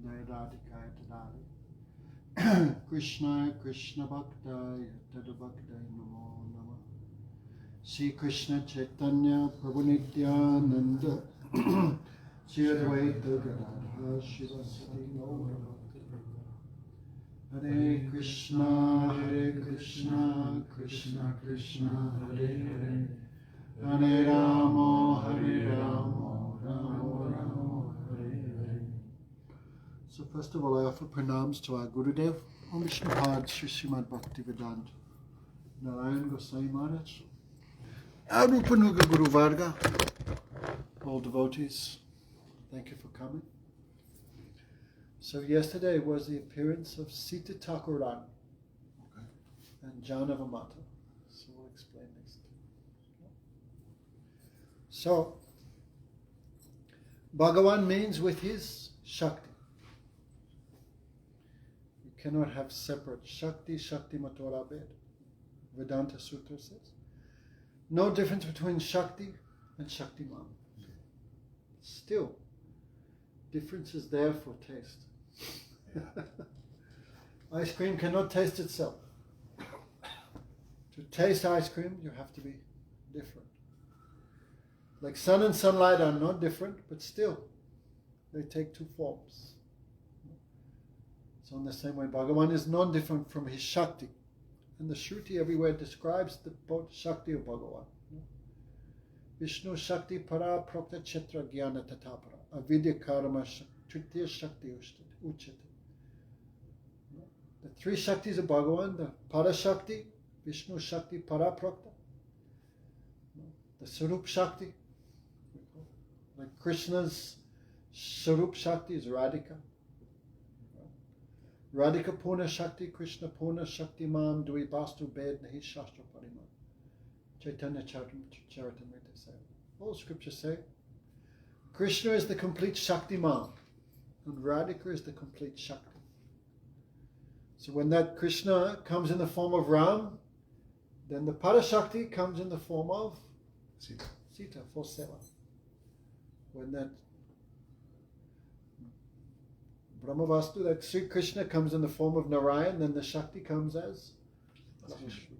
Nairadikaya Tadali. Krishna Krishna Bhaktaya Tadabhaktaya Namo Namah. Sri Krishna Chaitanya Prabhu Nityananda Sri Advaita Gadadhara Shivasati Gaura Hare Krishna Krishna Krishna Hare Hare Hare Rama Rama Rama Hare Hare. So first of all, I offer pranams to our Gurudev, Om Vishnupad Sri Srimad Bhaktivedanta Narayan Gosai Maharaj, Arupanuga Guru Varga, all devotees, thank you for coming. So yesterday was the appearance of Sita Thakurani and Jahnava Mata. So we'll explain next. So, Bhagavan means with his Shakti. You cannot have separate Shakti, Shakti Matora Ved. Vedanta Sutra says. No difference between Shakti and Shaktiman. Still, difference is there for taste. Ice cream cannot taste itself. To taste ice cream, you have to be different. Like sun and sunlight are not different, but still, they take two forms. So in the same way, Bhagavan is non-different from his Shakti. And the Shruti everywhere describes the both Shakti of Bhagavan. Vishnu Shakti Para Prokta Chetra Jnana Tatapara Avidya Karma Tritiya Shakti Uchate. The three Shaktis of Bhagavan, the Para Shakti, Vishnu Shakti Para Prokta, the Sarup Shakti, like Krishna's Sarup Shakti is Radhika. Radhika Purna Shakti, Krishna Purna Shakti Mam, Dui Bastu Bed Nahi Shastra Parima. Chaitanya Charitamrita say. All scriptures say Krishna is the complete Shakti Mam, and Radhika is the complete Shakti. So when that Krishna comes in the form of Ram, then the Parashakti comes in the form of Sita for Seva. When that Brahmavastu, that Sri Krishna comes in the form of Narayan, then the Shakti comes as Vishnu.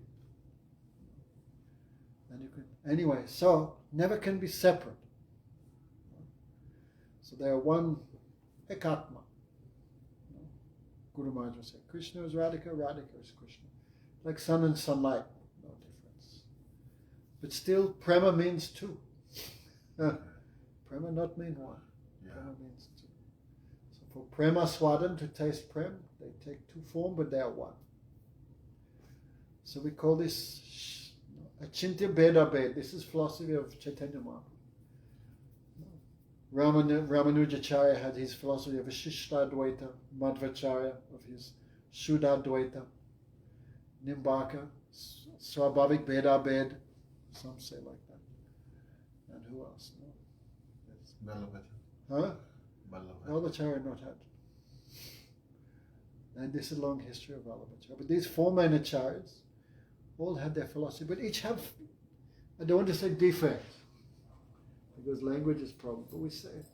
And you can, anyway, so never can be separate. So they are one Ekatma. Guru Maharaj will say, Krishna is Radhika, Radhika is Krishna. Like sun and sunlight, no difference. But still, Prema means two. Prema not mean one. Yeah. Prema means two. So for Prema Swadan, to taste Prem, they take two forms, but they are one. So we call this Achintya Beda Bed. This is philosophy of Chaitanya Mahaprabhu. Ramanujacharya had his philosophy of Vishishta-dvaita, Madhvacharya of his Shuddha-dvaita, Nimbaka, Swabhavik Beda-bed, some say like that. And who else? No? Huh? Vallabhacharya not had. And this is a long history of Vallabhacharya. But these four main acharyas all had their philosophy, but each have, I don't want to say defects, because language is problem, but we say it.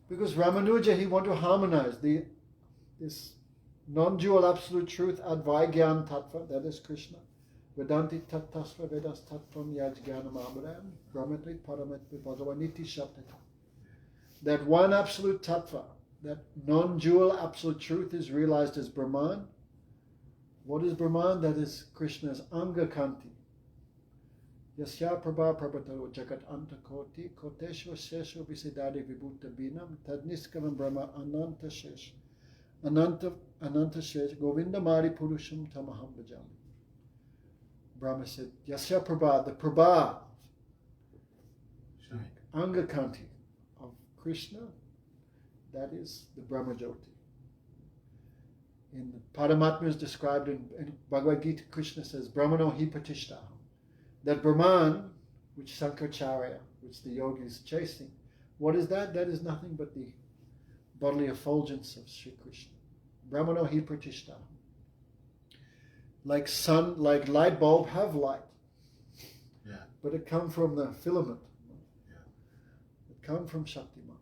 Because Ramanuja, he wanted to harmonize this non-dual absolute truth, Advaigyan Tattva, that is Krishna. Vedanti Tattasva Vedas Tattvam Yajgyanam Amaram, Brahmatri Paramatri Bhagavaniti Shabdata. That one absolute Tattva, that non-dual absolute truth is realized as Brahman. What is Brahman? That is Krishna's Anga Kanti. Yasya Prabha Prabhataro Jagat Anta Koti Koteshva Shesho Visidadi Vibhuta Binam Tadniskavam Brahma Ananta Shesh Ananta Shesh Govinda Mari Purusham Tamaham Bhajami. Brahma said, Yasya Prabha, the Prabha Anga Kanti of Krishna, that is the Brahma Jyoti. In the Paramatma is described in Bhagavad Gita, Krishna says, Brahmano hi pratishtaham. That Brahman, which Sankaracharya, which the yogi is chasing, what is that? That is nothing but the bodily effulgence of Sri Krishna. Brahmano hi pratishtaham. Like sun, like light bulb have light. Yeah. But it come from the filament. Yeah. It come from Shaktiman.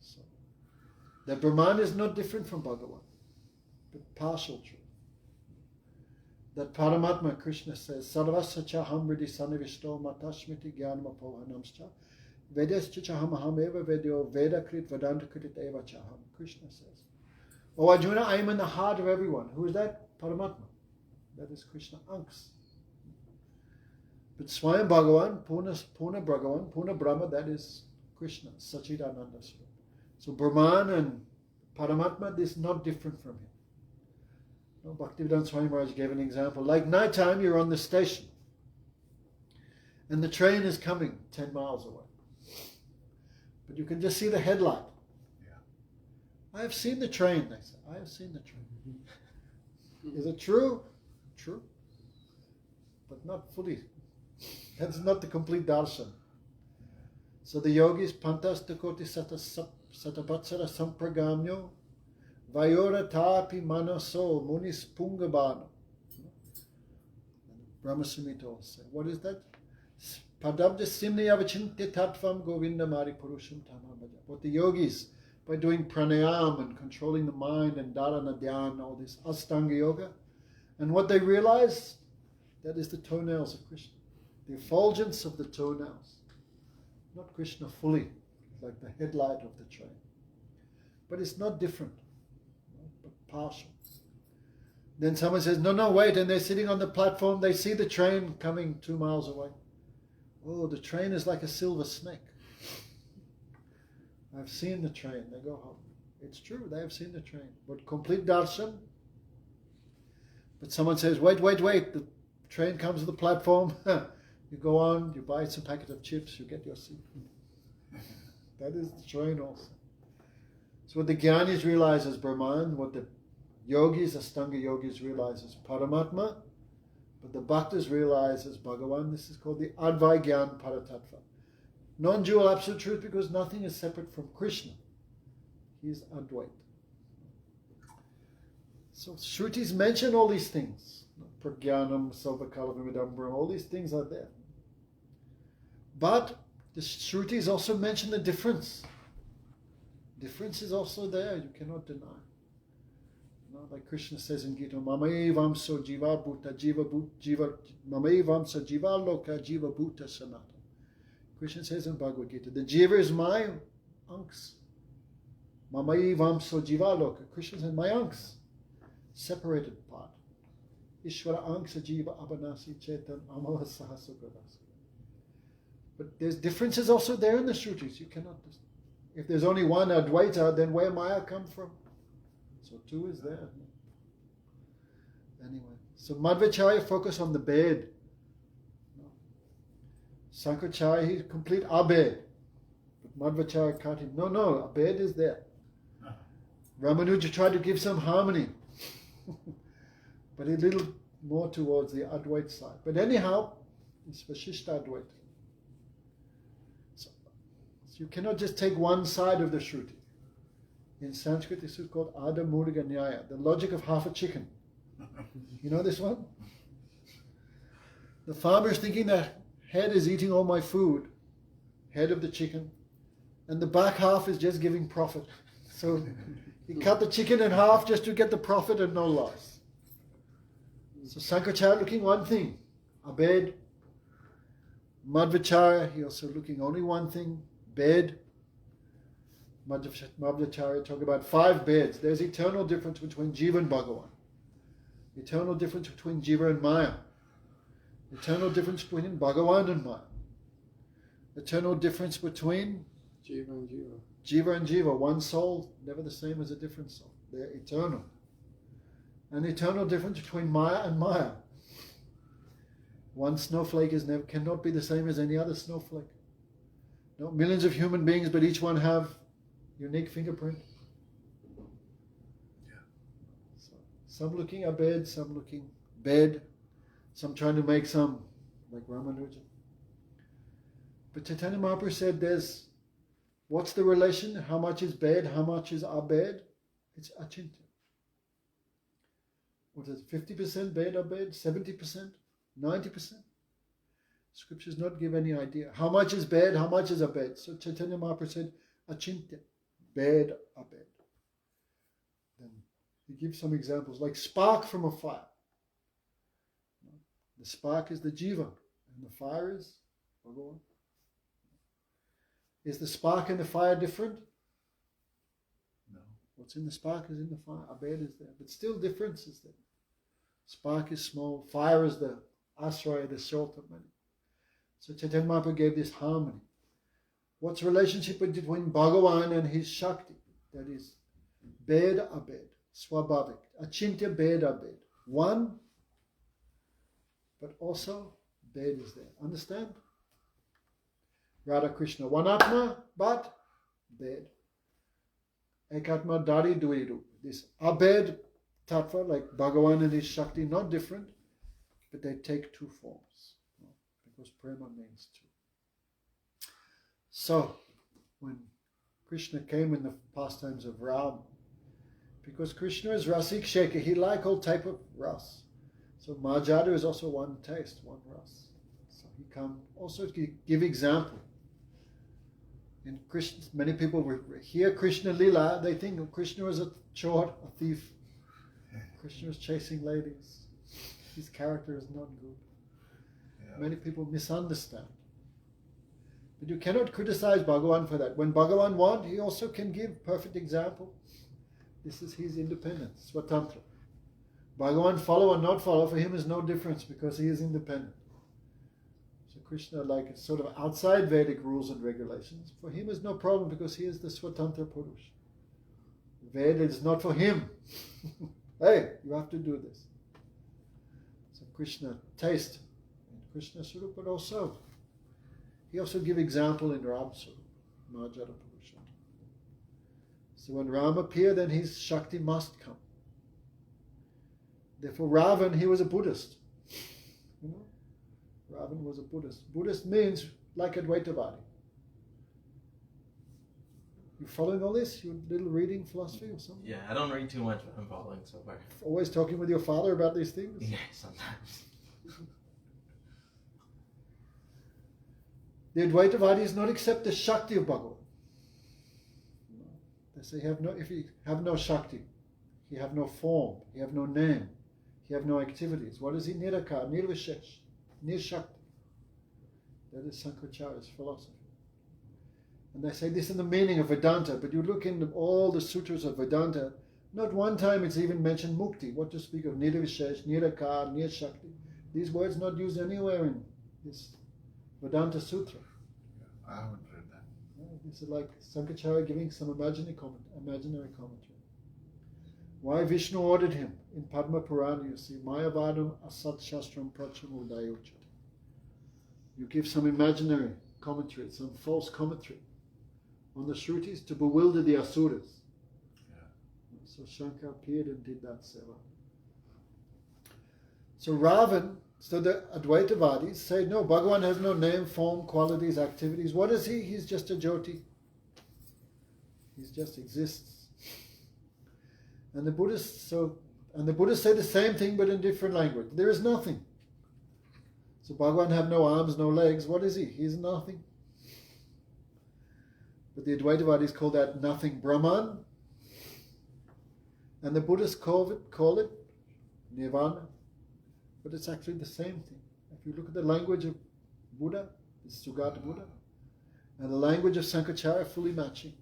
So That Brahman is not different from Bhagavan, but partial truth. That Paramatma, Krishna says, Sarvasya chaham vriddhi sanivishto matashmiti jnanamopohanamscha vedescha chaham ahameva vedyo vedakrit vedantakrit eva chaham. Krishna says, O Arjuna, I am in the heart of everyone. Who is that? Paramatma. That is Krishna Anks. But Swayam Bhagavan, Purna Bhagavan, Purna Brahma, that is Krishna, Sachidananda Swarup. So Brahman and Paramatma, this is not different from him. No, Bhaktivedanta Swami Maharaj gave an example. Like nighttime, you're on the station, and the train is coming 10 miles away. But you can just see the headlight. Yeah. I have seen the train, they say. I have seen the train. Is it true? True. But not fully. That's not the complete darshan. So the yogis, pantas takoti satapatsara sampragamyo vayora tapi manaso munis pungabano. Brahma Samhita said, what is that? Padabja simni avachintya tattvam govindamari purusham tamabhaja. What the yogis, by doing pranayam and controlling the mind and dharana dhyan, all this astanga yoga, and what they realize, that is the toenails of Krishna. The effulgence of the toenails. Not Krishna fully, like the headlight of the train. But it's not different, but partial. Then someone says, no, wait, and they're sitting on the platform, they see the train coming 2 miles away. Oh, the train is like a silver snake. I've seen the train, they go home. It's true, they have seen the train. But complete darshan. But someone says, wait, the train comes to the platform. You go on, you buy some packet of chips, you get your seat. That is the train also. So what the Jnanis realize as Brahman, what the yogis, Astanga yogis realize as Paramatma, but the Bhaktas realize as Bhagavan. This is called the Advai Gyan Paratattva. Non-dual absolute truth, because nothing is separate from Krishna. He is Advait. So Shrutis mention all these things. Pragyanam, Salvakalavimidambram, all these things are there. But the Shrutis also mention the difference. Difference is also there, you cannot deny. Like Krishna says in Gita, Mamaevam so jiva bhuta jiva Mamaevam so jiva loka jiva bhuta sanata. Krishna says in Bhagavad Gita, the jiva is my anks. Mamaevam so jiva loka. Krishna says, my anks. Separated part. Ishvara anksa jiva abanasi chetan amala sahasukadasi. But there's differences also there in the Shrutis. You cannot. If there's only one Advaita, then where Maya come from? So two is there. Anyway, so Madhvacharya focus on the bed. Sankaracharya, he complete abed. But Madhvacharya cut him. No, abed is there. Ramanuja tried to give some harmony. But a little more towards the Advaita side. But anyhow, it's Vashishta Advaita. So you cannot just take one side of the Shruti. In Sanskrit, this is called Adha Murga Nyaya, the logic of half a chicken. You know this one? The farmer is thinking that head is eating all my food, head of the chicken, and the back half is just giving profit. So he cut the chicken in half just to get the profit and no loss. So Sankaracharya looking one thing, abed. Madhvacharya, he also looking only one thing, bed. Madhvacharya talk about 5 beds. There's eternal difference between Jiva and Bhagavan. Eternal difference between Jiva and Maya. Eternal difference between Bhagavan and Maya. Eternal difference between Jiva and Jiva. Jiva and Jiva. One soul, never the same as a different soul. They're eternal. An eternal difference between Maya and Maya. One snowflake cannot be the same as any other snowflake. No, millions of human beings, but each one have unique fingerprint. Yeah. So, some looking abed, some looking bed, some trying to make some, like Ramanuja. But Chaitanya Mahaprabhu said what's the relation? How much is bed? How much is abed? It's achintya. What is it? 50% bed abed? 70%? 90%? Scriptures not give any idea. How much is bed? How much is abed? So Chaitanya Mahaprabhu said achintya. Bed, abed. He gives some examples, like spark from a fire. The spark is the jiva, and the fire is Bhagavan. Is the spark and the fire different? No. What's in the spark is in the fire. Abed is there, but still difference is there. Spark is small, fire is the asraya, the salt of many. So Chaitanya Mahaprabhu gave this harmony. What's the relationship between Bhagavan and his Shakti? That is, Bed Abed, Swabhavik, Achintya Bed Abed. One, but also Bed is there. Understand? Radha Krishna, one Atma, but Bed. Ekatma Dari Dviru. This Abed Tattva, like Bhagavan and his Shakti, not different, but they take two forms. Because Prema means two. So, when Krishna came in the pastimes of Ram, because Krishna is Rasik Shekhar, he likes all type of ras. So Majada is also one taste, one ras. So he come also to give example. In Krishna, many people hear Krishna Lila, they think of Krishna as a chor, a thief. Krishna is chasing ladies. His character is not good. Yeah. Many people misunderstand. But you cannot criticize Bhagavan for that. When Bhagavan wants, he also can give perfect example. This is his independence, Swatantra. Bhagavan follow or not follow, for him is no difference because he is independent. So Krishna, like it's sort of outside Vedic rules and regulations, for him is no problem because he is the Swatantra Purush. Veda is not for him. Hey, you have to do this. So Krishna taste in Krishna Surup, but also he also give example in Ram Surup, Majada Purusha. So when Ram appeared, then his Shakti must come. Therefore Ravan, he was a Buddhist. You know? Ravan was a Buddhist. Buddhist means like Advaitavadi. You following all this? You little reading philosophy or something? Yeah, I don't read too much, but I'm following so far. Always talking with your father about these things? Yeah, sometimes. The Advaitavadis not accept the Shakti of Bhagavan. They say if you have no Shakti, you have no form, you have no name, you have no activities. What is he? Nirakar, Nirvishesh, Nirshakti. That is Sankaracharya's philosophy. And they say this is the meaning of Vedanta, but you look into all the sutras of Vedanta, not one time it's even mentioned mukti. What to speak of Nirvishesh, Nirakar, Nirshakti. These words not used anywhere in this Vedanta Sutra. Yeah, I haven't read that. This is like Sankaracharya giving some imaginary commentary. Why Vishnu ordered him in Padma Purana, you see, Mayavadam Asat Shastram Pracham Udayuchat. You give some imaginary commentary, some false commentary on the Shrutis to bewilder the Asuras. Yeah. So Shankar appeared and did that seva. So Ravan, so the Advaitavadis say, no, Bhagavan has no name, form, qualities, activities. What is he? He's just a Jyoti. He just exists. And the Buddhists say the same thing but in different language. There is nothing. So Bhagavan have no arms, no legs. What is he? He's nothing. But the Advaitavadis call that nothing Brahman. And the Buddhists call it Nirvana. But it's actually the same thing. If you look at the language of Buddha, the Sugata Buddha, and the language of Sankaracharya, fully matching.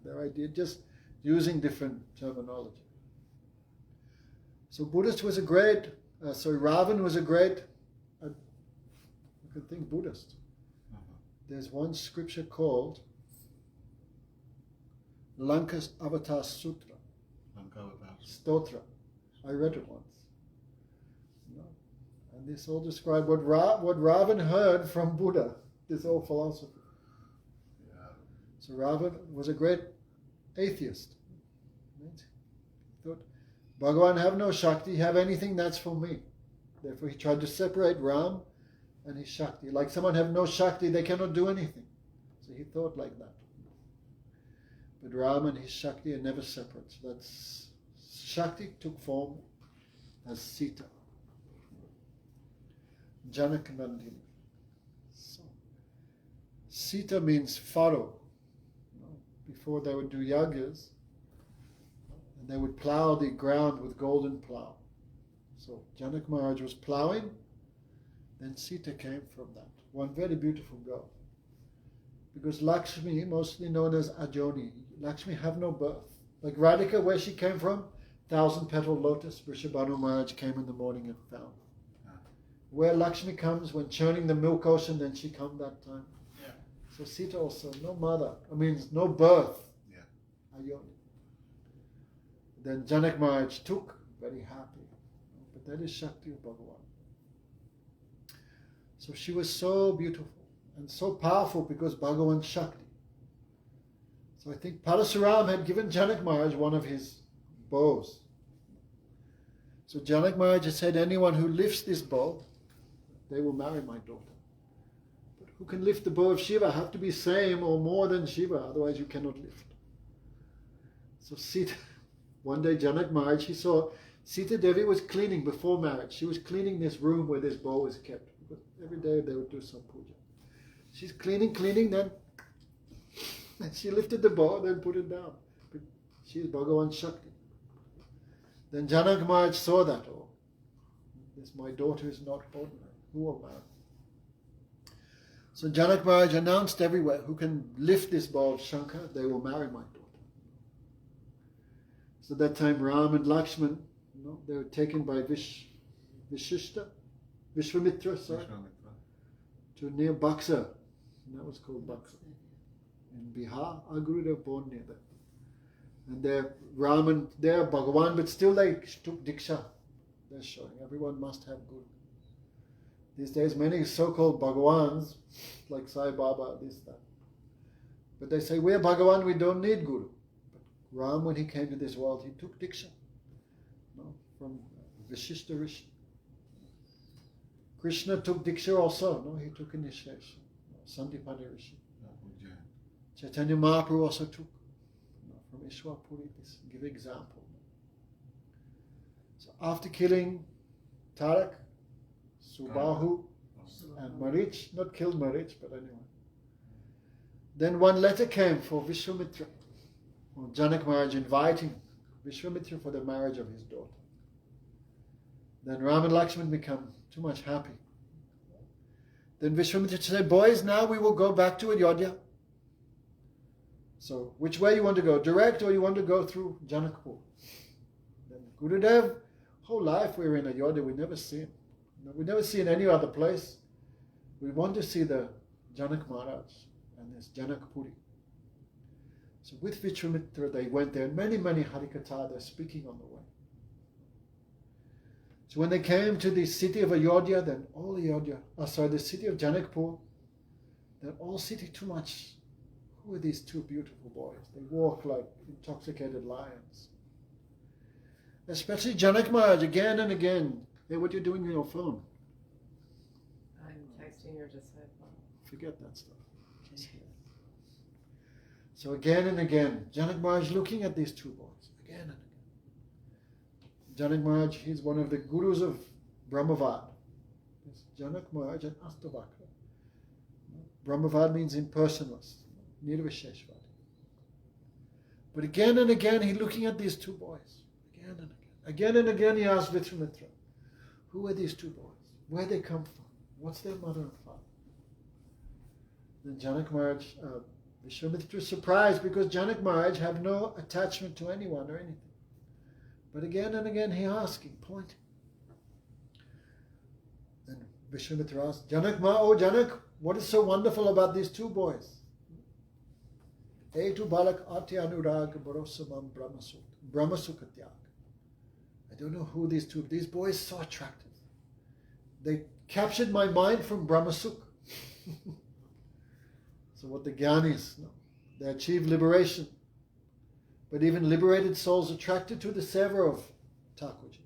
Their idea, just using different terminology. So Ravan was a great, I can think Buddhist. There's one scripture called Lanka's Avatar Sutra. Stotra. I read it once. And this all described what Ravan heard from Buddha, this whole philosophy. Yeah. So Ravan was a great atheist. Right? He thought, Bhagavan have no Shakti, have anything that's for me. Therefore he tried to separate Ram and his Shakti. Like someone have no Shakti, they cannot do anything. So he thought like that. But Ram and his Shakti are never separate. So that's Shakti took form as Sita. Janakanandini. So, Sita means Pharaoh. Before they would do yagyas, And they would plow the ground with golden plow. So Janak Maharaj was plowing, then Sita came from that. One very beautiful girl. Because Lakshmi, mostly known as Ajoni, Lakshmi have no birth. Like Radhika, where she came from, 1,000-petal lotus, Vrishabhanu Maharaj came in the morning and found. Where Lakshmi comes, when churning the milk ocean, then she come that time. Yeah. So Sita also, no mother, no birth. Yeah. Ajoni. Then Janak Maharaj took, very happy. But that is Shakti of Bhagavan. So she was so beautiful and so powerful because Bhagavan Shakti. So I think Parasuram had given Janak Maharaj one of his bows. So Janak Maharaj had said, anyone who lifts this bow, they will marry my daughter. But who can lift the bow of Shiva? Have to be same or more than Shiva, otherwise you cannot lift. So Sita, one day Janak Maharaj, he saw Sita Devi was cleaning before marriage. She was cleaning this room where this bow was kept. Because every day they would do some puja. She's cleaning, then and she lifted the bow, then put it down. But she's Bhagavan Shakti. Then Janak Maharaj saw that, oh, this my daughter is not ordinary. Who will marry? So Janak Maharaj announced everywhere, who can lift this bow of Shankar, they will marry my daughter. So that time Ram and Lakshman, they were taken by Vishmamitra, to near Buxar. And that was called Buxar. In Bihar, our Gurudev born near there. And they're Raman, they're Bhagavan, but still they took Diksha. They're showing everyone must have Guru. These days many so-called Bhagavans, like Sai Baba, this, that. But they say, we're Bhagavan, we don't need Guru. But Ram, when he came to this world, he took Diksha. From Vishishta Rishi. Krishna took Diksha also, he took initiation. Sandipani Rishi. Chaitanya Mahaprabhu also took from Ishwapuri, this give example. So after killing Tarak, Subahu, and Marich, not killed Marich, but anyway. Then one letter came for Vishwamitra, or Janak Maharaj inviting Vishwamitra for the marriage of his daughter. Then Ram and Lakshman become too much happy. Then Vishwamitra said, boys, now we will go back to Ayodhya. So, which way you want to go? Direct or you want to go through Janakpur? Then Gurudev, whole life we were in Ayodhya, we never see him. We never see in any other place. We want to see the Janak Maharaj and this Janakpuri. So with Vishwamitra they went there, and many Harikatha they're speaking on the way. So when they came to the city of Ayodhya, then all the city of Janakpur, then all city too much. Who are these two beautiful boys? They walk like intoxicated lions. Especially Janak Maharaj, again and again. Hey, what are you doing on your phone? I'm texting your disciple. Forget that stuff. Just here. So again and again, Janak Maharaj looking at these two boys, again and again. Janak Maharaj, he's one of the gurus of Brahmavad. It's Janak Maharaj and Astavakra. Brahmavad means impersonalist, Nirvisheshvad. But again and again, he's looking at these two boys. Again and again. Again and again, he asks Vishwamitra, who are these two boys? Where they come from? What's their mother and father? Then Janak Maharaj, Vishwamitra is surprised because Janak Maharaj have no attachment to anyone or anything. But again and again he asking, pointing. Then Vishwamitra asked, Janak Janak, what is so wonderful about these two boys? Etu balak ati anurag barosamam brahmasukatyak. I don't know who these boys so attractive. They captured my mind from Brahmasuk. So what the Gyanis, they achieve liberation. But even liberated souls attracted to the seva of Thakurji.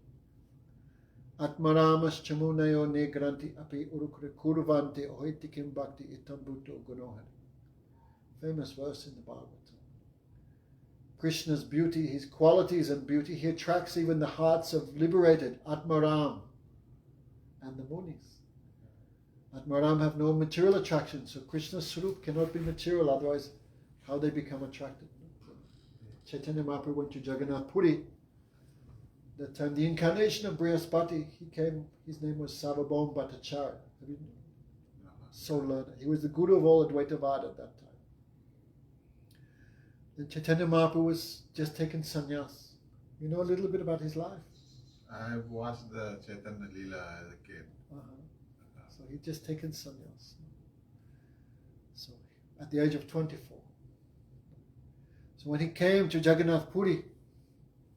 Atmaramas chamunayo negranti api urukre kurvante oitikim bhakti itambuto gunohari. Famous verse in the Bhagavatam. Krishna's beauty, his qualities and beauty, he attracts even the hearts of liberated Atmaram and the Munis. Atmaram have no material attraction, so Krishna's Swarup cannot be material, otherwise how they become attracted. Chaitanya Mahaprabhu went to Jagannath Puri That time, the incarnation of Brihaspati, he came, his name was Sarvabhauma Bhattacharya. So learned. He was the guru of all Advaitavada at that time. Then Chaitanya Mahaprabhu was just taken sannyas. You know a little bit about his life? I watched the Chaitanya Leela as a kid. So he'd just taken sannyas. So at the age of 24. So when he came to Jagannath Puri,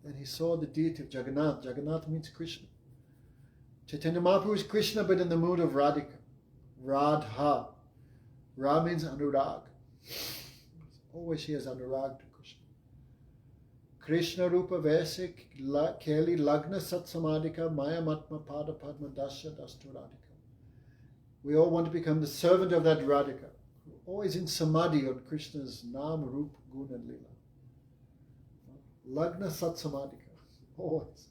then he saw the deity of Jagannath. Jagannath means Krishna. Chaitanya Mahaprabhu is Krishna, but in the mood of Radhika. Radha. Ra means anurag. Always she has anurag to Krishna. Krishna Rupa Vesik Keli Lagna Satsamadika Maya Matma Pada Padma Dasya Dastu Radhika. We all want to become the servant of that Radhika, always in samadhi on Krishna's Nam, Rup, Gun and Lila. Lagna Satsamadika, always.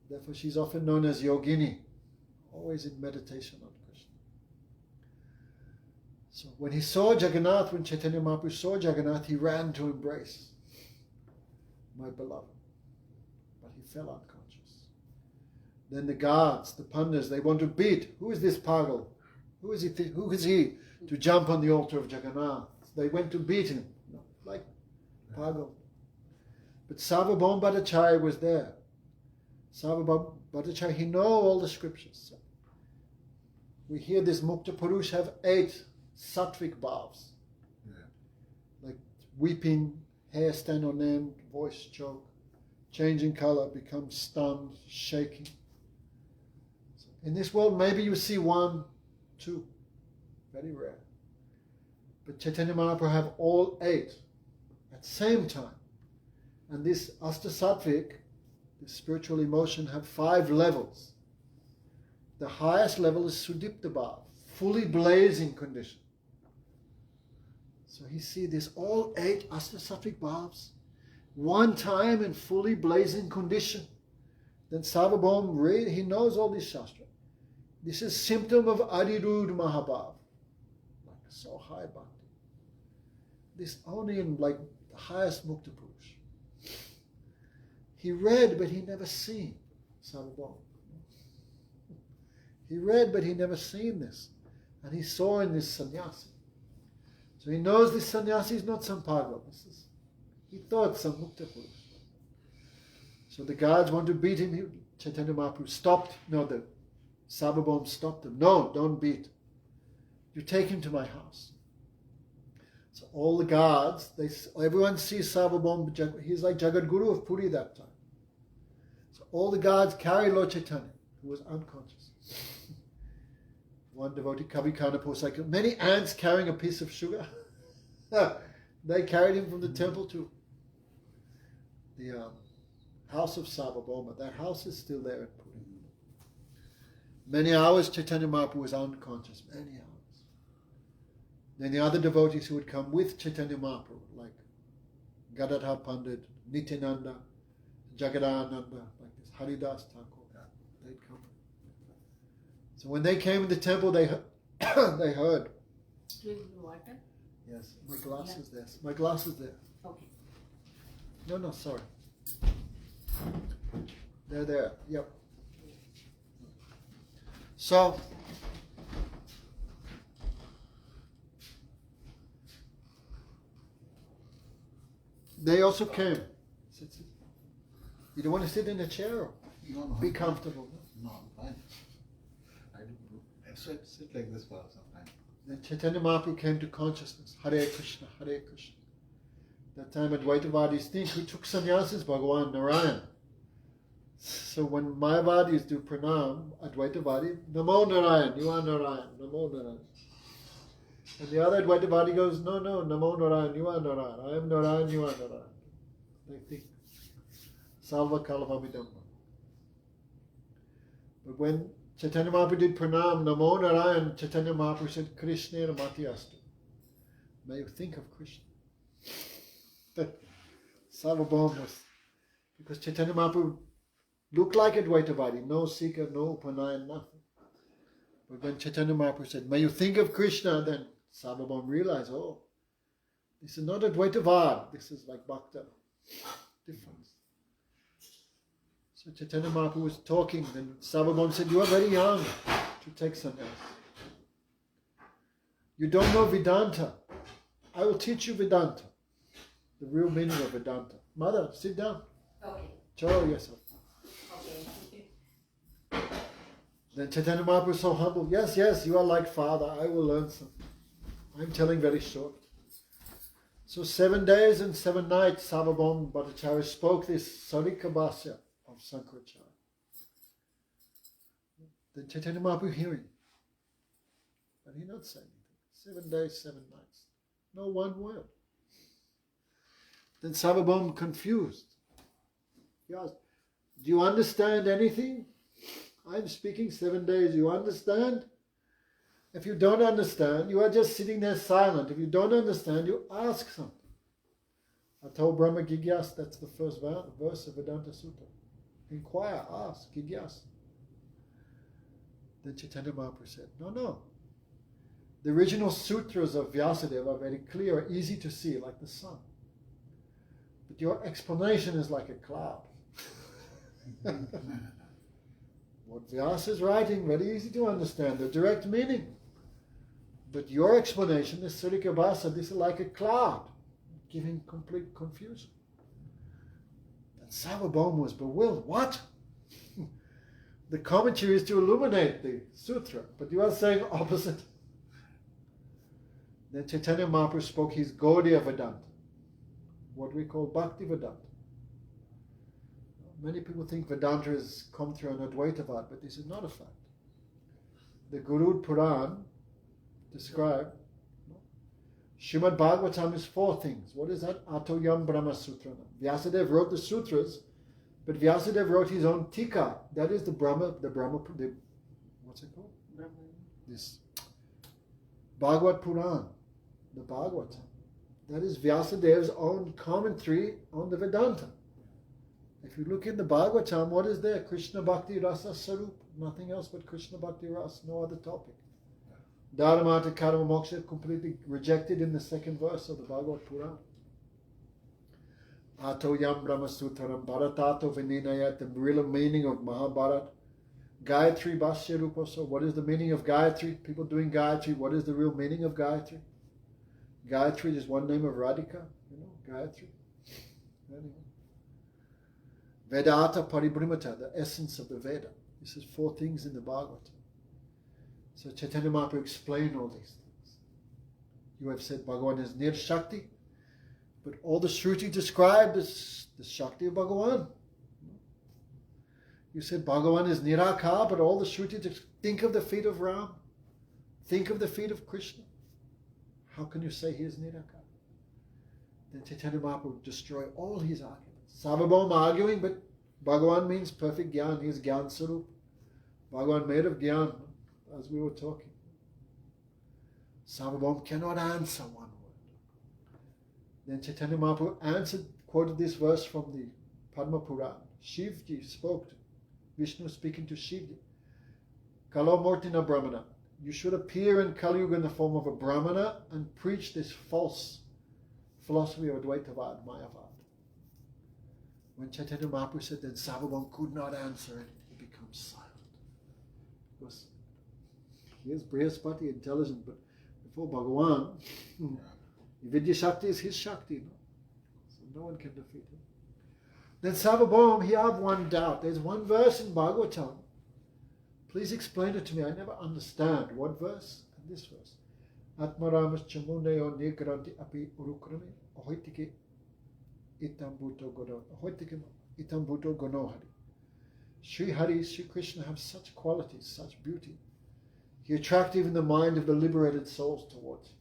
Therefore she's often known as Yogini, always in meditation on Krishna. So when he saw Jagannath, when Chaitanya Mahaprabhu saw Jagannath, he ran to embrace my beloved. But he fell unconscious. Then the guards, the pandas, they want to beat. Who is this pagal? Who is he to jump on the altar of Jagannath? They went to beat him, like pagal. But Sarvabhauma Bhattacharya was there. Sarvabhauma Bhattacharya, he knows all the scriptures. So we hear this Mukta Purush have 8 sattvic bhavs. Like weeping, hair stand on end, voice choke, changing color, become stunned, shaking. So in this world, maybe you see 1, 2, very rare. But Chaitanya Mahaprabhu have all 8 at the same time. And this Asta Sattvic, this spiritual emotion, have 5 levels. The highest level is Sudipta Bhav, fully blazing condition. So he see this all 8 Asta Sattvic Bhavs, one time in fully blazing condition. Then Sarvabhauma, he knows all this Shastra. This is symptom of Adirud Mahabhav, like so high bhakti. This only in like the highest Mukta Purush. He read, but he never seen Sarvabhauma. He read, but he never seen this. And he saw in this sannyasi. So he knows this sannyasi is not some pagal. He thought some Mukta Purush. So the guards want to beat him. Chaitanya Mahaprabhu stopped. No, the Sarvabhauma stopped them. No, don't beat. You take him to my house. So all the guards, everyone sees Sarvabhauma. He's like Jagat Guru of Puri that time. So all the guards carry Lord Chaitanya, who was unconscious. One devotee, Kavi Kanapur, like many ants carrying a piece of sugar. They carried him from the temple to the house of Sarvabhauma. That house is still there in Puri. Many hours Chaitanya Mahaprabhu was unconscious, many hours. Then the other devotees who would come with Chaitanya Mahaprabhu, like Gadadhar Pandit, Nityananda, Jagadananda, like this, Haridas Thakur, they'd come. So when they came in the temple, they heard. Do you water? Yes, my glass is there. My glass is there. Okay. No, sorry. They're there. Yep. So they also came. You don't want to sit in a chair? Or No. be comfortable. No, I'm fine. I sit like this for some time. Then Chaitanya Mahaprabhu came to consciousness. Hare Krishna, Hare Krishna. That time Advaitavadis think who took sannyasis, Bhagavan Narayan. So when Mayavadis do pranam, Advaitavadi, Namo Narayan, you are Narayan, Namo Narayan. And the other Advaitavadi goes, no, Namo Narayan, you are Narayan. I am Narayan, you are Narayan. They think, Salva Kalavamidamma. But when Chaitanya Mahaprabhu did pranam, Namo Narayan, Chaitanya Mahaprabhu said, Krishna Mati Astu. May you think of Krishna. Sarvabhauma was, because Chaitanya Mahaprabhu looked like Advaitavadi, no Sikha, no Upanayan, nothing. But when Chaitanya Mahaprabhu said, may you think of Krishna, then Sarvabhauma realized, oh, this is not Advaitavad, this is like Bhakta. Difference. So Chaitanya Mahaprabhu was talking, then Sarvabhauma said, you are very young to take sannyas. You don't know Vedanta. I will teach you Vedanta. The real meaning of Vedanta. Mother, sit down. Okay. Choro, yes, sir. Okay. Then Chaitanya Mahaprabhu was so humble. Yes, yes, you are like father. I will learn something. I'm telling very short. So 7 days and 7 nights, Sarvabhauma Bhattacharya spoke this Sarika Bhasya of Sankaracharya. Then Chaitanya Mahaprabhu hearing. But he not saying anything. 7 days, 7 nights. No one word. Then Sarvabhauma confused. He asked, do you understand anything? I'm speaking 7 days. You understand? If you don't understand, you are just sitting there silent. If you don't understand, you ask something. Ato Brahma Gigyas, that's the first verse of Vedanta Sutta. Inquire, ask, Gigyas. Then Chaitanya Mahaprabhu said, no. The original sutras of Vyasadeva are very clear, easy to see, like the sun. But your explanation is like a cloud. What Vyasa is writing, very easy to understand, the direct meaning. But your explanation is Sarika Bhasa, this is like a cloud, giving complete confusion. And Sarvabhauma was bewildered. What? The commentary is to illuminate the sutra, but you are saying opposite. Then Chaitanya Mahaprabhu spoke his Gaudiya Vedanta, what we call Bhakti Vedanta. Many people think Vedanta has come through an Advaitavad, but this is not a fact. The Gurud Puran described, Srimad Bhagavatam is 4 things. What is that? Atoyam Brahma Sutrana. Vyasadeva wrote the sutras, but Vyasadeva wrote his own tika. That is the what's it called? This Bhagavad Puran, the Bhagavatam. That is Vyasadeva's own commentary on the Vedanta. If you look in the Bhagavatam, what is there? Krishna Bhakti Rasa Sarup. Nothing else but Krishna Bhakti Rasa, no other topic. Dharamata Karma Moksha completely rejected in the 2nd verse of the Bhagavad Puran. Ato Yam Brahma Sutaram Bharatato Vininayat, the real meaning of Mahabharata. Gayatri Bhashya Rupa. So what is the meaning of Gayatri? People doing Gayatri, what is the real meaning of Gayatri? Gayatri is one name of Radhika, Gayatri. Anyway. Vedata Paribrimata, the essence of the Veda. This is 4 things in the Bhagavatam. So Chaitanya Mahaprabhu explained all these things. You have said Bhagavan is Nir Shakti, but all the Shruti described is the Shakti of Bhagavan. You said Bhagavan is Nirakar, but all the Shruti think of the feet of Ram, think of the feet of Krishna. How can you say he is Nirakar? Then Chaitanya Mahaprabhu destroyed all his arguments. Sarvabhauma arguing, but Bhagavan means perfect Gyan. He is Gyan Sarup. Bhagavan made of Gyan, as we were talking. Sarvabhauma cannot answer one word. Then Chaitanya Mahaprabhu quoted this verse from the Padma Puran. Shivji spoke to Vishnu, speaking to Shivji. Kalo Mortina Brahmana. You should appear in Kali Yuga in the form of a Brahmana and preach this false philosophy of Advaitavad, Mayavad. When Chaitanya Mahaprabhu said that, Sarvabhauma could not answer it, he becomes silent. Because he is Brihaspati, intelligent, but before Bhagavan, Vidya Shakti is his Shakti. No? So no one can defeat him. Then Sarvabhauma, he have one doubt. There's one verse in Bhagavatam. Please explain it to me. I never understand. What verse? And this verse. Atmaramas chamuneo nigranti api urukrami ahoitike itambuto gonohari. Sri Hari, Sri Krishna have such qualities, such beauty. He attracts even the mind of the liberated souls towards him.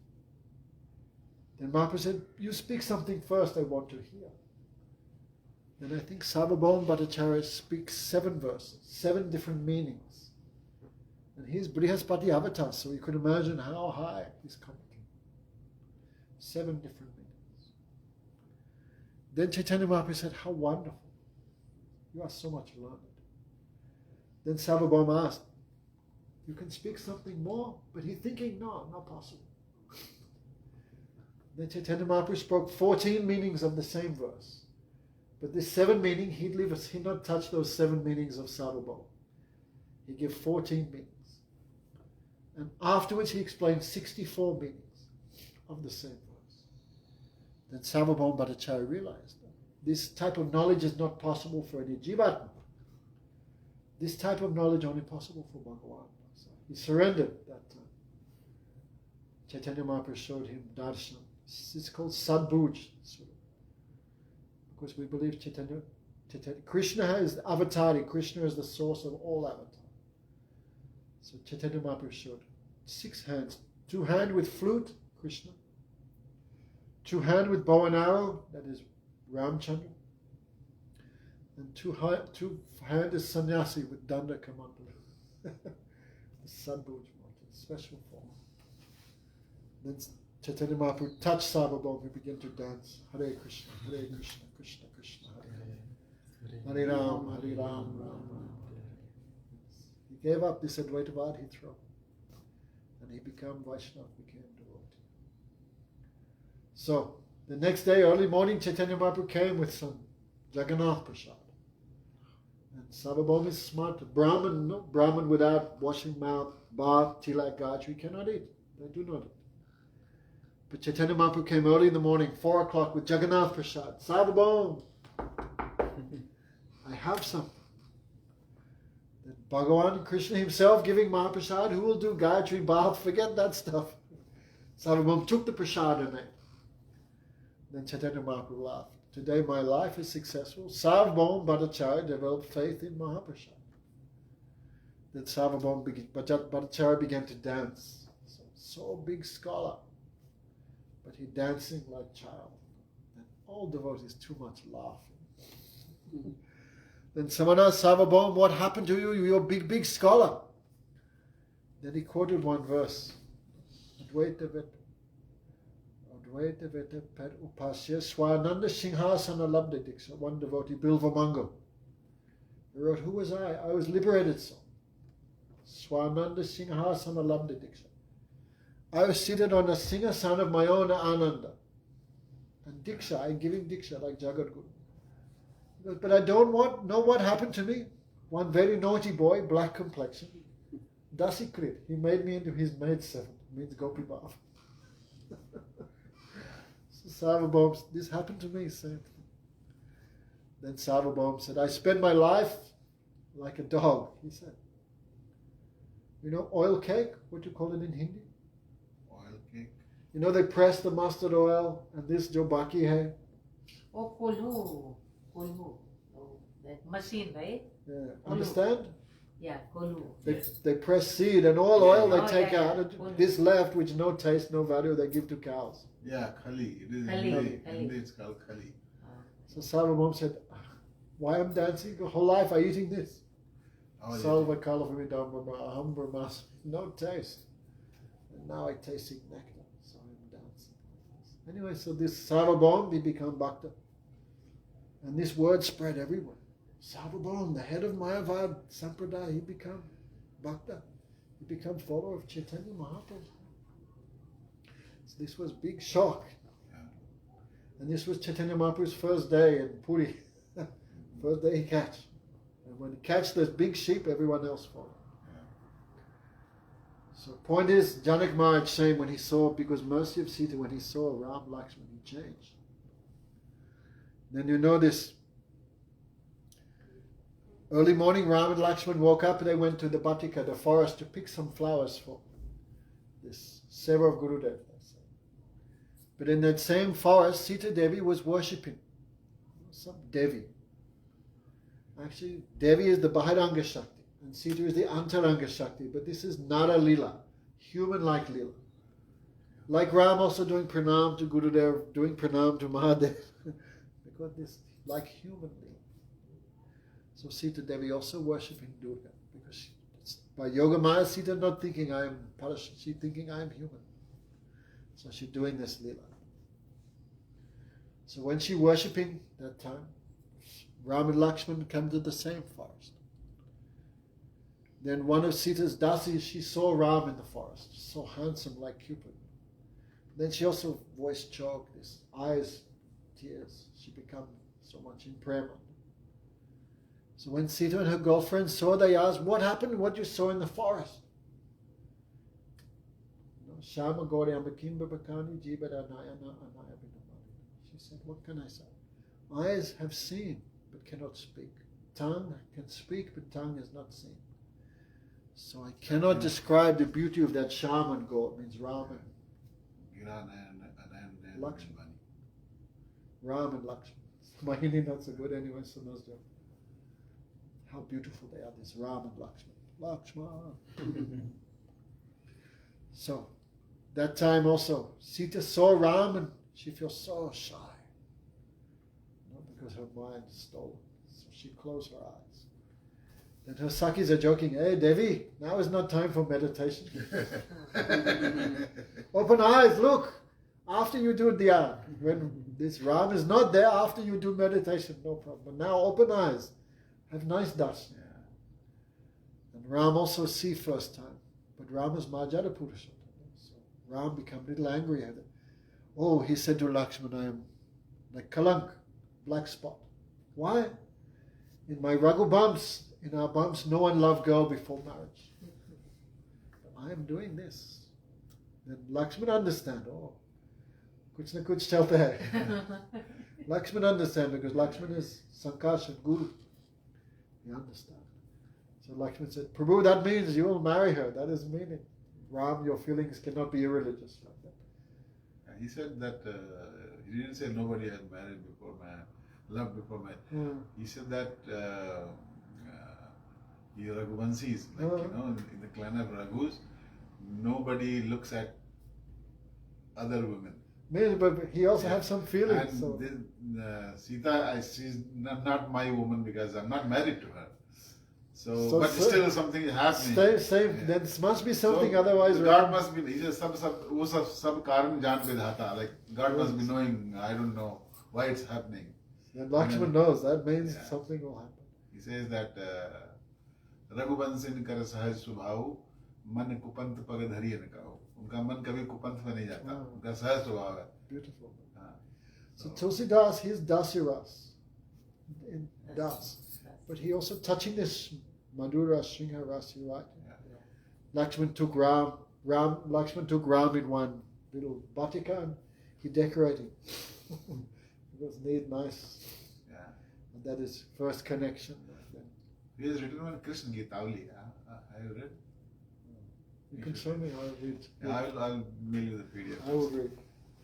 Then Mahaprabhu said, you speak something first I want to hear. Then I think Sarvabhauma Bhattacharya speaks 7 verses, 7 different meanings. And he's Brihaspati avatar, so you could imagine how high he's coming. 7 different meanings. Then Chaitanya Mahaprabhu said, how wonderful. You are so much learned. Then Sarvabhauma asked, you can speak something more? But he's thinking, no, not possible. Then Chaitanya Mahaprabhu spoke 14 meanings of the same verse. But this 7 meaning, he'd not touch those 7 meanings of Sarvabhauma. He gave 14 meanings. And afterwards he explained 64 meanings of the same verse. Then Sarvabhauma Bhattacharya realized that this type of knowledge is not possible for any Jivatma. This type of knowledge only possible for Bhagavan. So he surrendered that time. Chaitanya Mahaprabhu showed him darshan. It's called Sadbhuj. Because we believe Krishna is the avatari. Krishna is the source of all avatars. So Chaitanya Mahaprabhu showed 6 hands. 2 hands with flute, Krishna. 2 hands with bow and arrow, that is Ramchandra. And 2 hands is sannyasi with danda kamandala. The Sadbhuj, special form. Then Chaitanya Mahaprabhu touched Sarvabhauma, he began to dance. Hare Krishna, Krishna Krishna, Hare Ram, Hare Ram, Ram Ram. He gave up this Advaitavad, he threw. And he became Vaishnava, became devotee. So, the next day, early morning, Chaitanya Mahaprabhu came with some Jagannath Prasad. And Sarvabhauma is smart. Brahman without washing mouth, bath, tilak, gajri cannot eat. They do not eat. But Chaitanya Mahaprabhu came early in the morning, 4 o'clock, with Jagannath Prasad. Sarvabhauma, I have some. Then Bhagavan Krishna himself giving Mahaprasad, who will do Gayatri, bath, forget that stuff. Sarvabhauma took the prasad and ate. Then Chaitanya Mahaprabhu laughed. Today my life is successful. Sarvabhauma Bhattacharya developed faith in Mahaprasad. Then Sarvabhauma Bhattacharya began to dance. So big scholar. But he dancing like child. And all devotees too much laughing. Then someone asked Sarvabhauma, what happened to you? You're a big scholar. Then he quoted one verse. Advaita Veta Pad Upasya Swananda Singhasana Labda Diksha. One devotee, Bilva Mango. He wrote, who was I? I was liberated so. Swananda Singhasana Labda Diksha. I was seated on a Singhasan of my own Ananda. And Diksha, I'm giving Diksha like Jagadguru. But I don't know what happened to me. One very naughty boy, black complexion, Dasikrit, he made me into his maid servant, means Gopi Bhav. So Sarvabhauma, this happened to me, same thing. Then Sarvabhauma said, I spend my life like a dog, he said. You know, oil cake, what do you call it in Hindi? Oil cake. You know, they press the mustard oil and this jo baki hai. Oh, kolu. Oh, that machine, right? Yeah. Understand? Yeah, kolu. They press seed and all oil they take yeah, out. yeah. This left, which no taste, no value, they give to cows. Yeah, khali. It is Khali. Hindi it's called khali. So Sarvabhauma said, why I'm dancing? The whole life I'm eating this. Salva Kalavidam Aham Brahmas. No taste. And now I tasting nectar. So I'm dancing. Anyway, so this Sarvabhauma, he became Bhakta. And this word spread everywhere. Sarvabhauma, the head of Mayavad Sampradaya, he became Bhakta. He became follower of Chaitanya Mahaprabhu. So this was big shock. And this was Chaitanya Mahaprabhu's first day in Puri. First day he catch. And when he catch this big sheep, everyone else followed. So point is, Janak Maharaj saying when he saw, because mercy of Sita, when he saw Ram Lakshman, he changed. Then you know this. Early morning, Ram and Lakshman woke up and they went to the Batika, the forest, to pick some flowers for this Seva of Gurudev. But in that same forest, Sita Devi was worshipping some Devi. Actually, Devi is the Bahiranga Shakti and Sita is the Antaranga Shakti. But this is Nara Lila, human-like Lila. Like Ram also doing pranam to Gurudev, doing pranam to Mahadev. Because this like human Lila. So Sita Devi also worshipping Durga. Because by Yoga Maya, Sita not thinking I am Parash, she thinking I am human. So she's doing this Lila. So when she worshipping that time, Ram and Lakshman come to the same forest. Then one of Sita's dasis, she saw Ram in the forest, so handsome like Cupid. Then she also voice choked, this eyes, tears. She became so much in prema. So when Sita and her girlfriend saw, they asked, what happened? What you saw in the forest? Shama Gauriyama Kimba Bakani Jibada Nayana Anaya Binamani. She said, what can I say? Eyes have seen but cannot speak. Tongue can speak but tongue has not seen. So I cannot describe the beauty of that shaman god, means Raman. Lakshman. Ram and Lakshman. My Hindi not so good anyway, so no joke. How beautiful they are, this Ram and Lakshman. Lakshman. So, that time also, Sita saw Ram and she feels so shy. Because her mind is stolen. So she closed her eyes. Then her Sakis are joking, hey Devi, now is not time for meditation. Open eyes, look. After you do dhyan, when this Ram is not there, after you do meditation, no problem. But now open eyes. Have nice darshan. And Ram also see first time. But Ram is Majada Purusha. So Ram become a little angry at it. Oh, he said to Lakshman, I am like Kalank, black spot. Why? In my Raghu bumps, in our bumps, no one loved girl before marriage. But I am doing this. Then Lakshman understand, oh, kuch na kuch chalta hai. Lakshman understand because Lakshman is Sankash and Guru. He understand. So Lakshman said, Prabhu, that means you will marry her. That is meaning. Ram, your feelings cannot be irreligious like that. He said that he didn't say nobody had married before man, loved before man. He said that he Raghuvansis, like in the clan of Raghus, nobody looks at other women. Maybe, but he also has some feelings. And So. this, Sita, she's not my woman because I'm not married to her. So but still something is happening. Same. There must be something, so otherwise. God must be. He says sab karan jaan pe dhata. Like God must be knowing. I don't know why it's happening. And Lakshman knows that means something will happen. He says that Raghuvansin kar sahaj subhav man kupant pagadhari na kaho. Unka man kabhi kupant mein nahi jata. Unka sahaj subhav hai. Beautiful. So Tulsidas, he's Dasiras in Das, but he also touching this Madhura Sringha Rasi, right? Lakshman took Lakshman took Ram in one little batika and he decorated. It was neat, nice. And that is first connection. He has written one Krishna Gitauli. Have you read? You can show me, I'll read. Yeah, I'll mail you the PDF. I will read.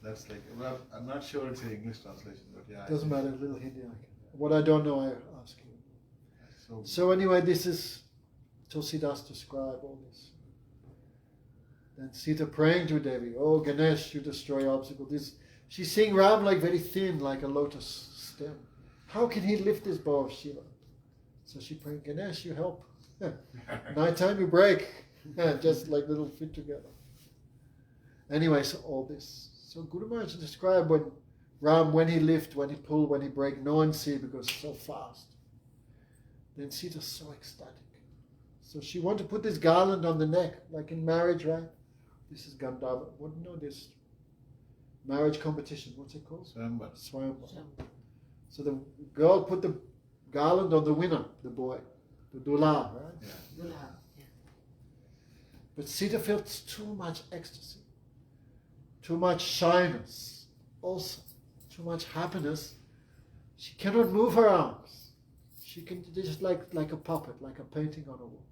That's like, well, I'm not sure it's an English translation, but yeah. Doesn't matter, a little Hindi. What I don't know, I ask you. So anyway, this is Tulsidas describe all this. Then Sita praying to Devi, oh Ganesh, you destroy obstacles. She's seeing Ram like very thin, like a lotus stem. How can he lift this bow of Shiva? So she praying, Ganesh, you help. Nighttime you break. Just like little fit together. Anyway, so all this. So Guru Maharaj described when Ram, when he lift, when he pull, when he break, no one see because it's so fast. Then Sita's so ecstatic. So she wanted to put this garland on the neck, like in marriage, right? This is Gandhava. What do you know this? Marriage competition. What's it called? Swayamvar. So the girl put the garland on the winner, the boy, the Dula, right? Dula. But Sita feels too much ecstasy, too much shyness, also too much happiness. She cannot move her arms. She can just like a puppet, like a painting on a wall.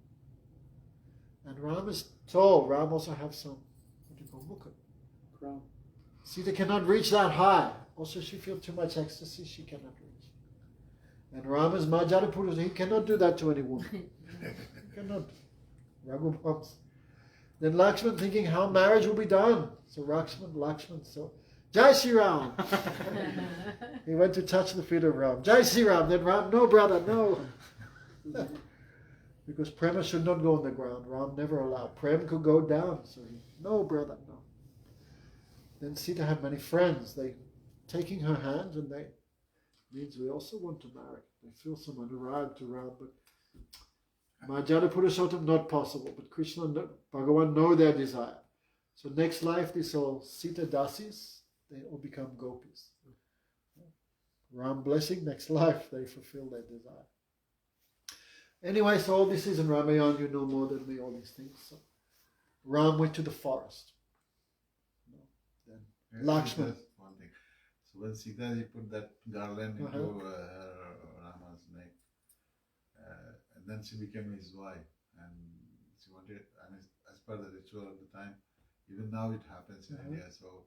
And Ram is tall. Ram also have some, what do you call, mukha, crown. Sita cannot reach that high. Also, she feels too much ecstasy. She cannot reach. And Ram is Majada Purusa. He cannot do that to any woman. He cannot. Raghu bumps. Then Lakshman thinking how marriage will be done. So Lakshman, so Jai Shri Ram. He went to touch the feet of Ram. Jai Shri Ram. Then Ram, no brother, no. Because Prema should not go on the ground. Ram never allowed. Prem could go down. So he, no brother, no. Then Sita had many friends. They taking her hand and they means we also want to marry. They feel some anurag to Ram, but Majada Purushottam not possible. But Krishna, Bhagavan know their desire. So next life, these all Sita Dasis, they all become gopis. Ram blessing, next life they fulfill their desire. Anyway, so all this is in Ramayana, you know more than me, all these things. So Ram went to the forest. Then Lakshman. That's one thing. So when Sita ji put that garland into Rama's neck, and then she became his wife, and she wanted, and as per the ritual of the time, even now it happens in India. So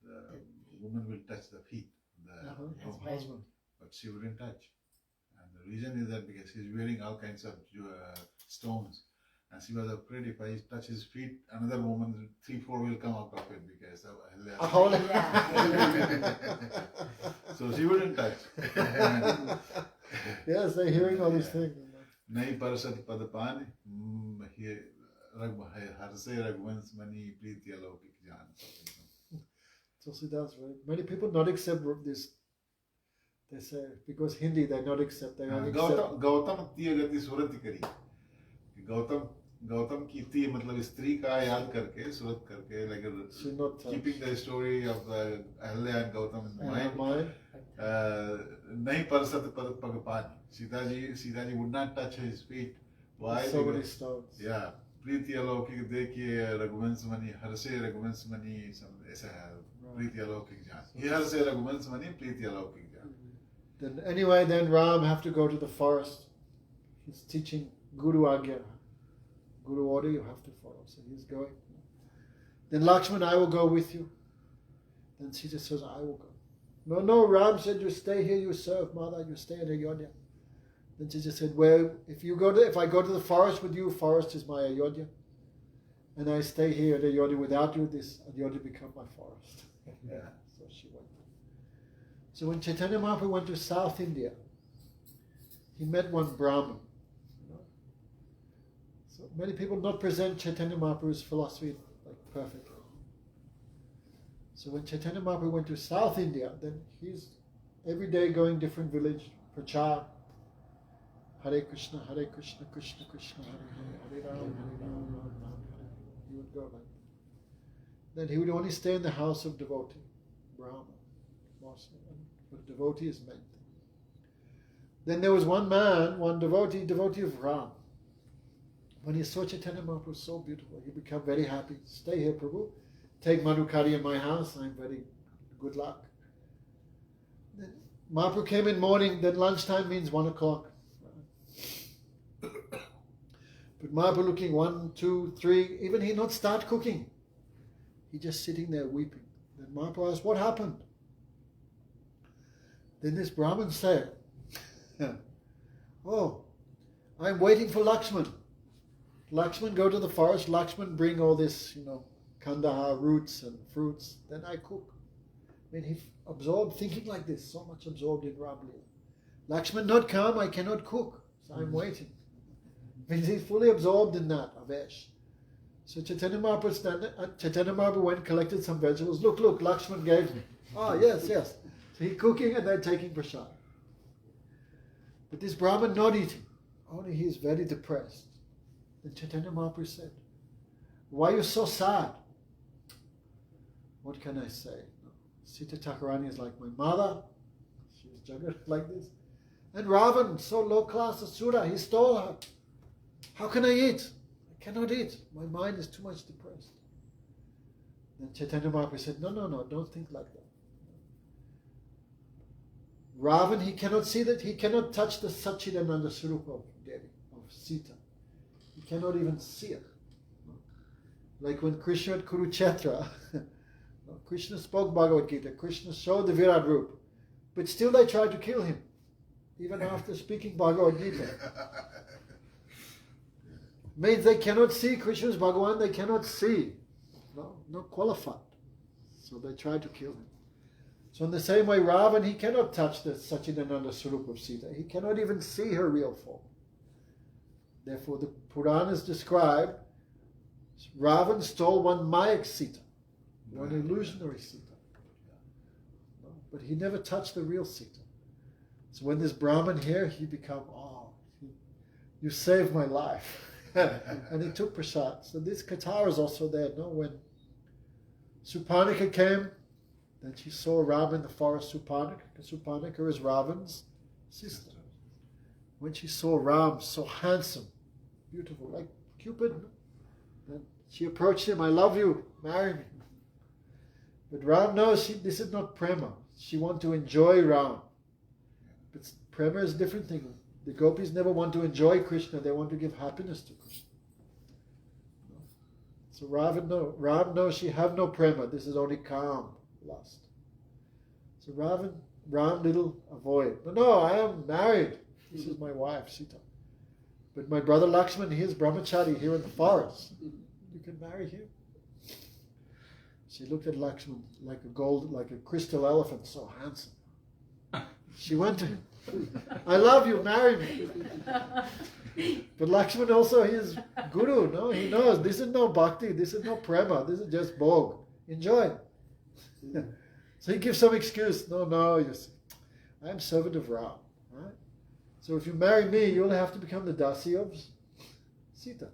the woman will touch the feet of the husband, but she wouldn't touch. And the reason is that because he's wearing all kinds of stones, and she was afraid if I touch his feet, another woman, 3-4 will come out of it because of so she wouldn't touch. Yes, they're hearing all these things. Nahi parasat padapani, harse ragvans mani priti alaukik jaan. So see, that's right. Many people not accept this. They say because Hindi they not accept. They only accept. Gautam तीय गति सूरत ही करी. गौतम की तीय मतलब स्त्री का याद करके सूरत करके like keeping the story of Ahalya and Gautam in mind. नहीं परसत पद पग पानी. Sita ji would not touch his feet. Why? So many stones. Yeah. प्रीति अलौकिक देखिए रघुवंश मणि हर्षे रघुवंश मणि ऐसा है. प्रीति अलौकिक जान. He हर्षे रघुवंश मणि प्रीति अलौकिक जान. Then anyway, then Ram have to go to the forest. He's teaching Guru Agya. Guru order you have to follow. So he's going. Then Lakshman, I will go with you. Then Sita says, I will go. No, Ram said, you stay here, you serve Mother, you stay in Ayodhya. Then Sita said, well, if I go to the forest with you, forest is my Ayodhya. And I stay here at Ayodhya without you, this Ayodhya become my forest. Yeah. So she went. So when Chaitanya Mahaprabhu went to South India, he met one Brahmin. So many people not present Chaitanya Mahaprabhu's philosophy like perfectly. So when Chaitanya Mahaprabhu went to South India, then he's every day going different village, prachar, Hare Krishna, Krishna Krishna, Hare Hare, Hare Ram, Ram Ram. He would go like that. Then he would only stay in the house of devotee, Brahma, mostly. But devotee is main thing. Then there was one man, one devotee of Ram. When he saw Chaitanya Mahaprabhu so beautiful, he became very happy. Stay here, Prabhu. Take Madhukari in my house. I'm very good luck. Then Mahaprabhu came in morning. Then lunchtime means 1 o'clock. But Mahaprabhu looking 1, 2, 3. Even he not start cooking. He just sitting there weeping. Then Mahaprabhu asked, what happened? Then this Brahmin said, oh, I'm waiting for Lakshman. Lakshman go to the forest. Lakshman bring all this, Kandahar roots and fruits. Then I cook. I mean, he absorbed thinking like this, so much absorbed in Ramlila. Lakshman not come, I cannot cook. So I'm waiting. Means he's fully absorbed in that, Avesh. So Chaitanya Mahaprabhu went, collected some vegetables. Look, Lakshman gave me. Oh, yes. So he's cooking and they're taking prasad. But this Brahmin not eating. Only he's very depressed. Then Chaitanya Mahaprabhu said, why are you so sad? What can I say? Sita Thakurani is like my mother. She's Jagat like this. And Ravan, so low class Asura, he stole her. How can I eat? I cannot eat. My mind is too much depressed. Then Chaitanya Mahaprabhu said, no, don't think like that. Ravan, he cannot see that, he cannot touch the Satchidananda Swarupa of Devi, of Sita. He cannot even see it. Like when Krishna at Kurukshetra, Krishna spoke Bhagavad Gita, Krishna showed the Virat Rupa, but still they tried to kill him, even after speaking Bhagavad Gita. Means they cannot see Krishna's Bhagavan, they cannot see. Not qualified. So they tried to kill him. So in the same way, Ravan, he cannot touch the Satchidananda Swarupa of Sita. He cannot even see her real form. Therefore, the Puranas describe Ravan stole one Mayak Sita, one illusionary Sita. But he never touched the real Sita. So when this Brahmin here, he become, you saved my life. And he took prasad. So this Katha is also there. When Suparnika came, Then she saw Ram in the forest, Suparnika. Suparnika is Ravan's sister. When she saw Ram so handsome, beautiful, like Cupid, then she approached him, I love you, marry me. But Ram knows this is not prema. She wants to enjoy Ram. But prema is a different thing. The gopis never want to enjoy Krishna, they want to give happiness to Krishna. So Ram knows she have no prema, this is only calm, lust. So Ram little avoid. No, I am married. This is my wife, Sita. But my brother Lakshman, he is brahmachari here in the forest. You can marry him. She looked at Lakshman like a crystal elephant, so handsome. She went to him. I love you, marry me. But Lakshman also, he is guru, no? He knows this is no bhakti, this is no prema, this is just bhog. Enjoy. So he gives some excuse. No, you see, I am servant of Ram. Right? So if you marry me, you'll have to become the dasi of Sita.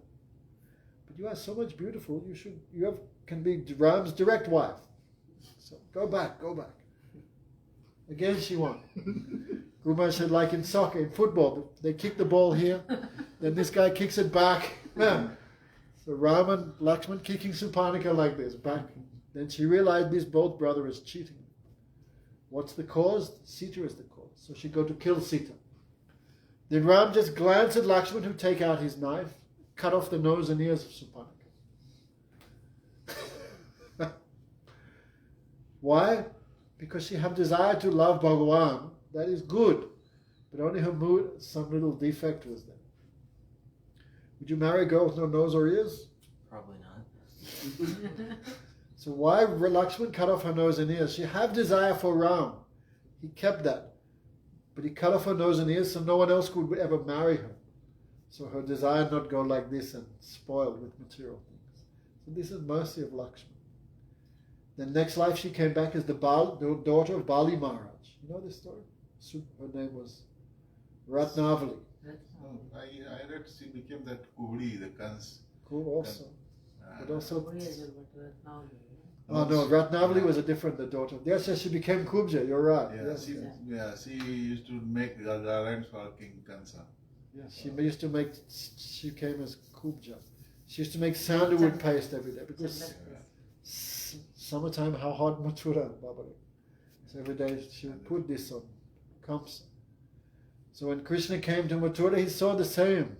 But you are so much beautiful, you can be Ram's direct wife. So go back. Again she won. Guru Maharaj said, like in soccer, in football, they kick the ball here, then this guy kicks it back. So Ram and Lakshman kicking Suparnika like this, back. Then she realized this both brother is cheating. What's the cause? Sita is the cause. So she go to kill Sita. Then Ram just glanced at Lakshman, who take out his knife, cut off the nose and ears of Suparnika. Why? Because she have desire to love Bhagavan. That is good. But only her mood, some little defect was there. Would you marry a girl with no nose or ears? Probably not. So why Lakshman cut off her nose and ears? She had desire for Ram. He kept that. But he cut off her nose and ears so no one else could ever marry her. So her desire not go like this and spoiled with material things. So this is mercy of Lakshman. Then next life she came back as the daughter of Bali Maharaj. You know this story? Her name was Ratnavali. I read she became that Kubri, the Kans. Cool also. But also... now. Oh no, Ratnavali was the daughter. Yes, she became Kubja, you're right. Yeah, she used to make garlands for King Kansa. Yes, she came as Kubja. She used to make sandalwood paste every day because summertime, how hot Mathura, Babari. So every day she would put this on Kamsa. So when Krishna came to Mathura, he saw the same.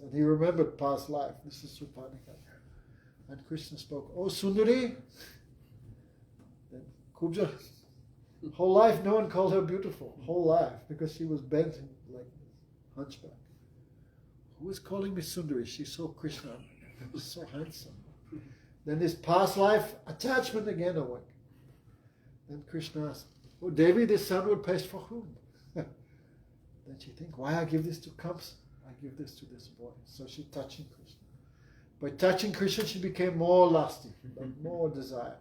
And he remembered past life. This is Suparnika. And Krishna spoke, "Oh Sundari." Then Kubja, whole life no one called her beautiful. Whole life, because she was bent like hunchback. Who is calling me Sundari? She saw Krishna. So handsome. Then this past life attachment again awoke. Then Krishna asked, "Oh Devi, this sandalwood paste for whom?" Then she think, why I give this to Kamsa? I give this to this boy. So she touching Krishna. By touching Krishna, she became more lusty, like more desire.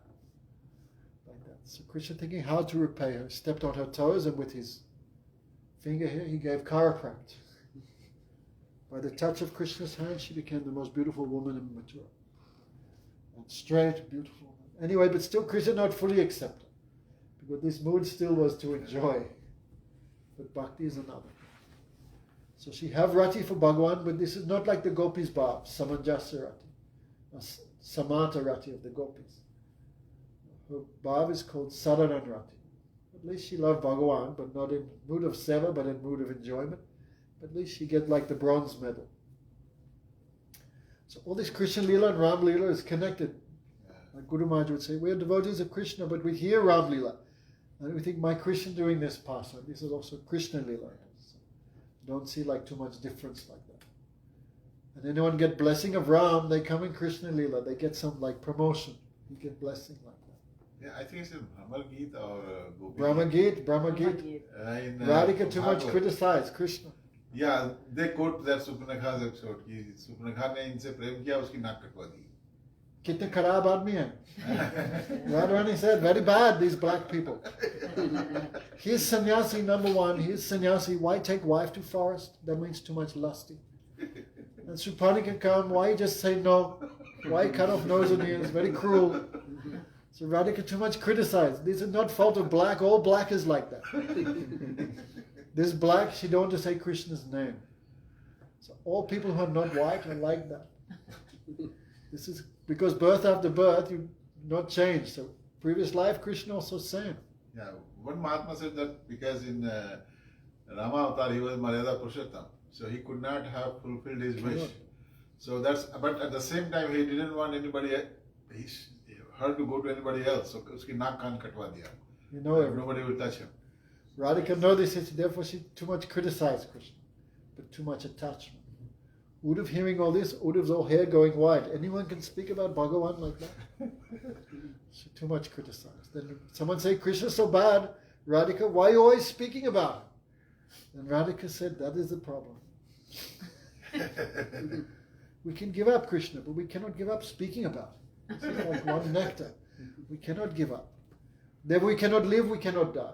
Like that. So Krishna thinking how to repay her, stepped on her toes and with his finger here, he gave chiropractic. By the touch of Krishna's hand, she became the most beautiful woman in Mathura. And straight, beautiful. Anyway, but still Krishna not fully accepted. Because this mood still was to enjoy. But bhakti is another. So she have rati for Bhagavan, but this is not like the gopis' bhav, samanjasya rati, samata rati of the gopis. Her bhav is called sadharan rati. At least she loved Bhagavan, but not in mood of seva, but in mood of enjoyment. At least she get like the bronze medal. So all this Krishna Leela and Ram Leela is connected. Like Guru Maharaj would say, we are devotees of Krishna, but we hear Ram Leela. And we think, my Krishna doing this pastime, this is also Krishna Leela. So don't see like too much difference like that. And anyone get blessing of Ram, they come in Krishna Leela, they get some like promotion. You get blessing like that. Yeah, I think it's in Brahma Geet or Gopi. Brahma Geet. Radhika too much criticized Krishna. Yeah, they quote that Suparnakha's episode. Suparnakha ने इनसे प्रेम किया, उसकी नाक कटवा दी. Kitne kharab aadmi hai. Radharani said, very bad, these black people. He is sannyasi, number one. He is sannyasi. Why take wife to forest? That means too much lusty. And Suparnika come, why just say no? Why cut off nose and ears? Very cruel. So Radhika too much criticized. This is not fault of black. All black is like that. This black, she don't want to say Krishna's name. So all people who are not white are like that. This is because birth after birth, you not change. So previous life, Krishna also same. Yeah, one Mahatma said that because in Rama Avatar he was Maryada Purushottam, so he could not have fulfilled his wish. So but at the same time he didn't want her to go to anybody else. So uski naak kaan katwa diya. You know everything. Nobody will touch him. Radhika know this, therefore she too much criticized Krishna, but too much attachment. Uddhav hearing all this, Uddhav's all hair going white. Anyone can speak about Bhagavan like that? She too much criticized. Then someone say, Krishna's so bad, Radhika, why are you always speaking about him? And Radhika said, that is the problem. We can give up Krishna, but we cannot give up speaking about him. It's like one nectar. We cannot give up. Therefore we cannot live, we cannot die.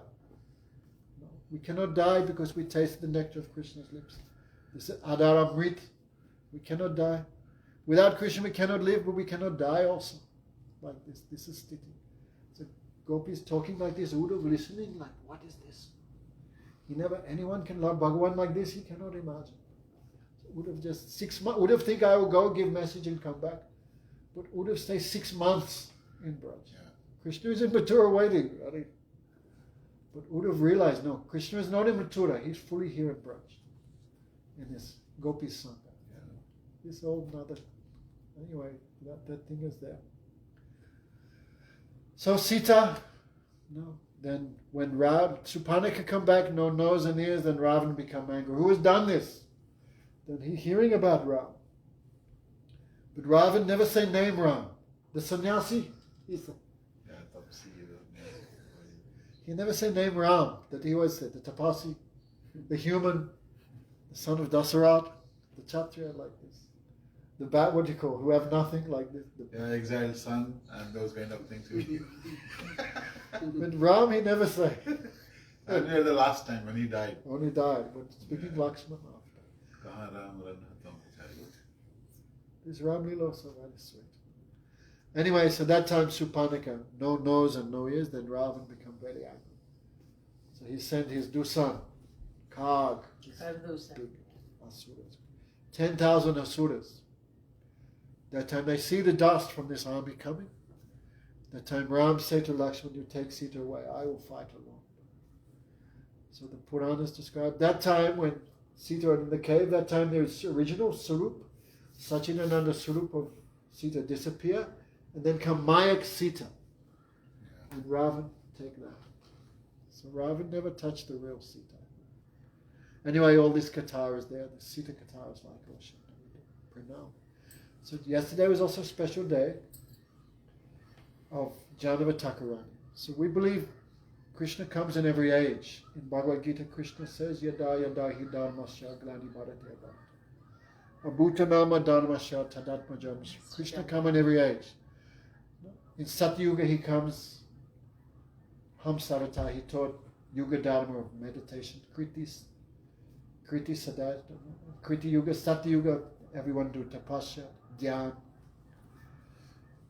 No, we cannot die because we taste the nectar of Krishna's lips. This is Adar Amrit. We cannot die. Without Krishna we cannot live, but we cannot die also. Like this. This is Sthiti. So Gopi is talking like this, Uddhav listening like, what is this? Anyone can love Bhagavan like this, he cannot imagine. So Uddhav just 6 months, Uddhav think I will go give message and come back. But Uddhav stays 6 months in Braj. Yeah. Krishna is in Mathura waiting. Right? But Uddhav realized, no, Krishna is not in Mathura, he's fully here in Braj. In his Gopi's Sangha. This old mother. Anyway, that thing is there. So Sita, no. Then when Supanika come back, no nose and ears, then Ravan become angry. Who has done this? Then he hearing about Ram. But Ravan never say name Ram. The sannyasi, he never say name Ram. That he always said, the tapasi, the human, the son of Dasarat, the Kshatriya like this. The bad, what do you call, who have nothing like this. Exiled son and those kind of things. But Ram he never say. And near the last time when he died. Only died, but speaking Lakshman after. Kahan Ram Ranhatam Chari. This Ram Leela also very sweet. Anyway, so that time Supanika, no nose and no ears, then Ravan become very angry. So he sent his Dusan, Kag, big Asuras, 10,000 Asuras. That time they see the dust from this army coming. That time Ram said to Lakshman, you take Sita away, I will fight alone. So the Puranas describe that time when Sita was in the cave, that time there's original Sarup, Sachinananda Sarup of Sita disappear, and then come Mayak Sita. And Ravan take that. So Ravan never touched the real Sita. Anyway, all this Katha is there, the Sita Katha is like Ocean. Pranam. So yesterday was also a special day of Jahnava Thakurani. So we believe Krishna comes in every age. In Bhagavad Gita, Krishna says, Yada yada hi dharmasya glani bharati abhata. Abhutanama dharmasya tadatmajam. Krishna comes in every age. In Satyuga he comes, Hamsarata, he taught Yuga Dharma of meditation. Kriti Sadat, Kriti Yuga, Satyuga, everyone do tapasya, dhyan.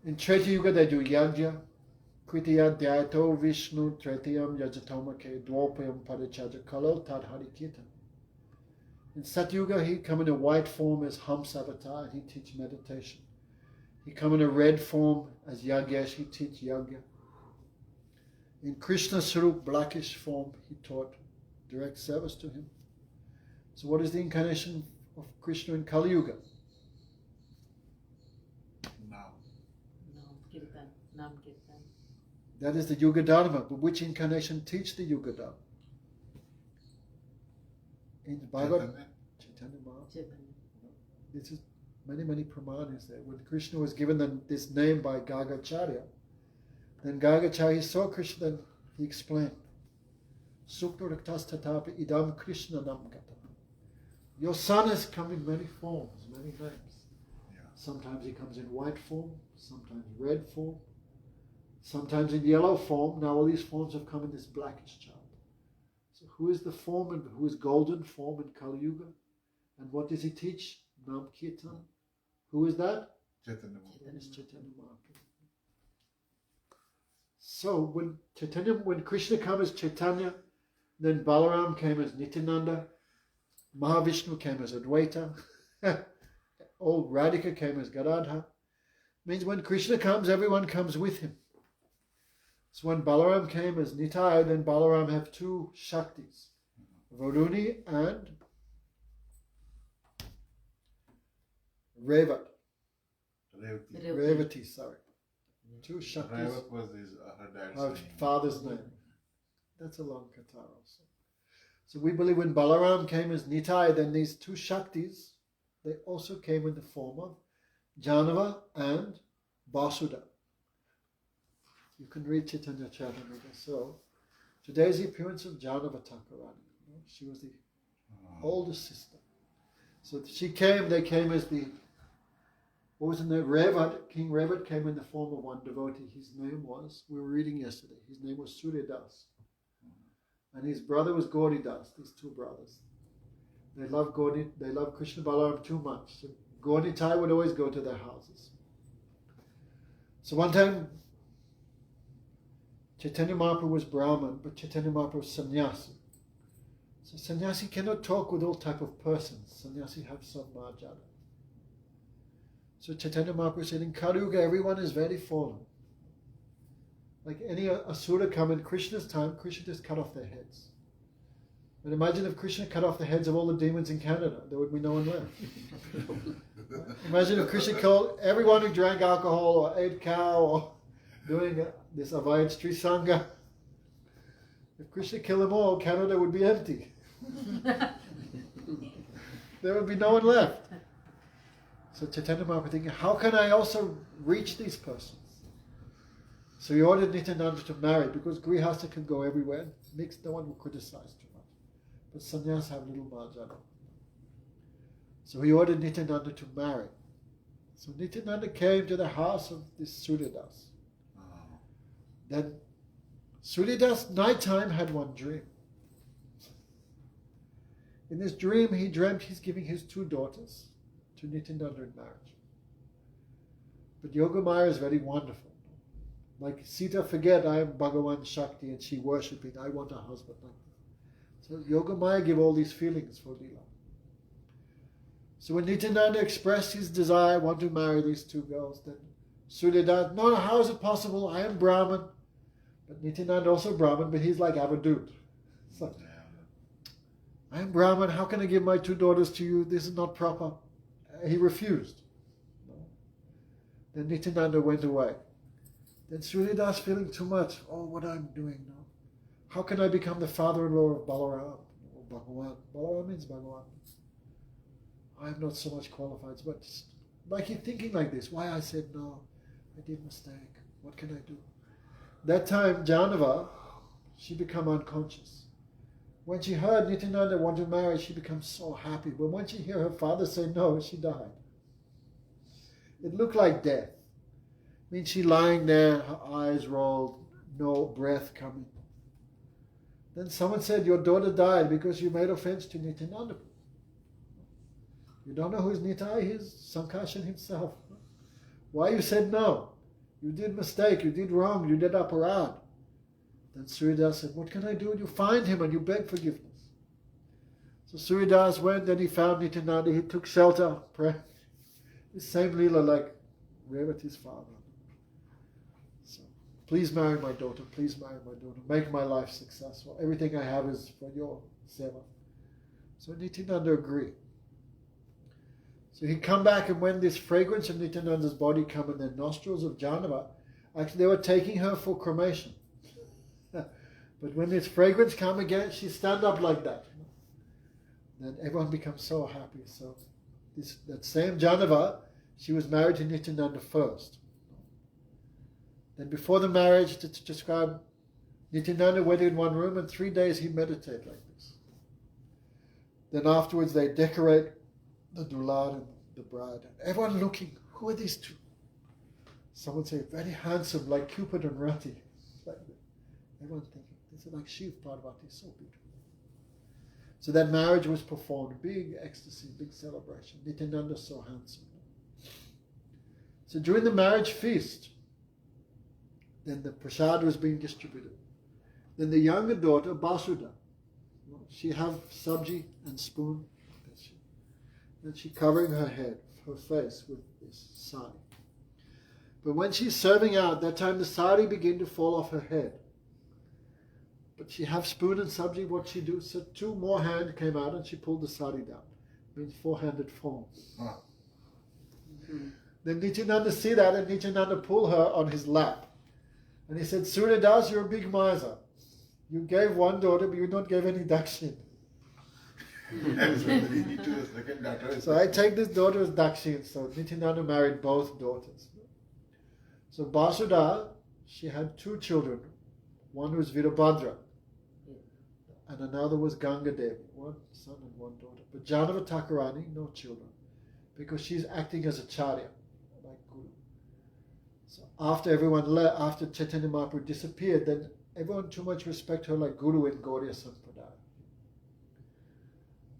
In Treta Yuga they do yajna. Kritiya dhyato Vishnu tretiyam yajatomake dvopayam parichaja kalo tadhari kirtan. In Satyuga he come in a white form as Hamsavatar, he teach meditation. He come in a red form as Yagyesh, he teach yagya. In Krishna Sarup, blackish form, he taught direct service to him. So what is the incarnation of Krishna in Kali Yuga? Nam Kirtan. That is the Yuga Dharma. But which incarnation teach the Yuga Dharma? In the Bhagavad Chaitanya Mahaprabhu. This is many pramanas there. When Krishna was given this name by Gargacharya, then Gargacharya saw Krishna, then he explained, Sukta raktas tatapi idam Krishna nam gata. Your son has come in many forms, many names. Yeah. Sometimes he comes in white form, sometimes red form, sometimes in yellow form. Now all these forms have come in this blackish child. So who is the form and who is golden form in Kali Yuga? And what does he teach? Nam Kirtan. Who is that? Chaitanya That is Chaitanya Mahaprabhu. So when Krishna came as Chaitanya, then Balaram came as Nityananda, Mahavishnu came as Advaita, old Radhika came as Gadadhar. Means when Krishna comes, everyone comes with him. So when Balaram came as Nitai, then Balaram have two Shaktis, Varuni and Revat. Revati, sorry. Two Shaktis. Revat was her dad's Her name. father's name. That's a long katha also. So we believe when Balaram came as Nitai, then these two Shaktis, they also came in the form of Jahnava and Vasudha. You can read Chaitanya Charitamrita. So today is the appearance of Jahnava Thakurani. She was the oldest sister. So she came, they came as the, what was the name? Revat, King Revat came in the form of one devotee. His name was, we were reading yesterday, his name was Suryadas. And his brother was Gauridas, these two brothers. They loved Krishna Balaram too much. So Gauritai would always go to their houses. So one time, Chaitanya Mahaprabhu was Brahman, but Chaitanya Mahaprabhu was sannyasi. So sannyasi cannot talk with all type of persons. Sannyasi have some marjana. So Chaitanya Mahaprabhu said, in Kali Yuga, everyone is very fallen. Like any asura come in Krishna's time, Krishna just cut off their heads. And imagine if Krishna cut off the heads of all the demons in Canada, there would be no one left. Imagine if Krishna killed everyone who drank alcohol or ate cow or doing this Avayat Street Sangha. If Krishna killed them all, Canada would be empty. There would be no one left. So Chaitanya Mahaprabhu thinking, how can I also reach these persons? So he ordered Nityananda to marry, because Grihastha can go everywhere. No one will criticize too much. But sannyas have little marjana. So he ordered Nityananda to marry. So Nityananda came to the house of this Suryadas. Then Suryadas nighttime had one dream. In this dream he dreamt he's giving his two daughters to Nityananda in marriage. But Yogamaya is very wonderful. Like Sita, forget I am Bhagavan Shakti and she worshipping, I want a husband. So Yogamaya give all these feelings for Leela. So when Nityananda expressed his desire, want to marry these two girls, then Suryadas, no, how is it possible? I am Brahman. But Nityananda also Brahman, but he's like Avadut. So, I am Brahman, how can I give my two daughters to you? This is not proper. He refused. Then Nityananda went away. Then Suryadas feeling too much, what I'm doing now. How can I become the father-in-law of Balaram or Bhagavan? Balaram means Bhagavan. I am not so much qualified, but like he's thinking like this, why I said no, I did a mistake, what can I do? That time Jahnava, she became unconscious. When she heard Nityananda want to marry, she becomes so happy. But when she heard her father say no, she died. It looked like death. I mean, she lying there, her eyes rolled, no breath coming. Then someone said, your daughter died because you made offense to Nityananda. You don't know who is Nitai? He's Sankarshan himself. Why you said no? You did mistake, you did wrong, you did aparad. Then Suryadas said, what can I do? You find him and you beg forgiveness. So Suryadas went, then he found Nityananda, he took shelter, prayed. The same Leela like Revati's father. So, please marry my daughter, please marry my daughter, make my life successful. Everything I have is for your seva. So Nityananda agreed. So he come back, and when this fragrance of Nityananda's body come in the nostrils of Jahnava, actually they were taking her for cremation. But when this fragrance come again, she stand up like that. Then everyone becomes so happy. So that same Jahnava, she was married to Nityananda first. Then before the marriage, to describe, Nityananda went in one room and 3 days he meditated like this. Then afterwards they decorate the dulad and the bride. Everyone looking, who are these two? Someone say, very handsome, like Cupid and Rati. Like everyone thinking, this is like Shiv Parvati, so beautiful. So that marriage was performed, big ecstasy, big celebration. Nityananda so handsome. So during the marriage feast, Then the prasad was being distributed. Then the younger daughter, Basudha, she have sabji and spoon. And she covering her head, her face with this sari. But when she's serving out, that time the sari begin to fall off her head. But she have spoon and sabji, what she do? So 2 more hands came out and she pulled the sari down. Means 4-handed form. Ah. Then Nityananda see that and Nityananda pull her on his lap. And he said, Suryadas, you're a big miser. You gave 1 daughter, but you not gave any dakshin. So I take this daughter as dakshin. So Nityananda married both daughters. So Basudha, she had 2 children. One was Virabhadra, and another was Ganga Devi, 1 son and 1 daughter. But Jahnava Thakurani, no children, because she's acting as a charya, like Guru. So after everyone left, after Chaitanya Mahaprabhu disappeared, then everyone too much respect her like Guru in Gaudiya Sampradaya.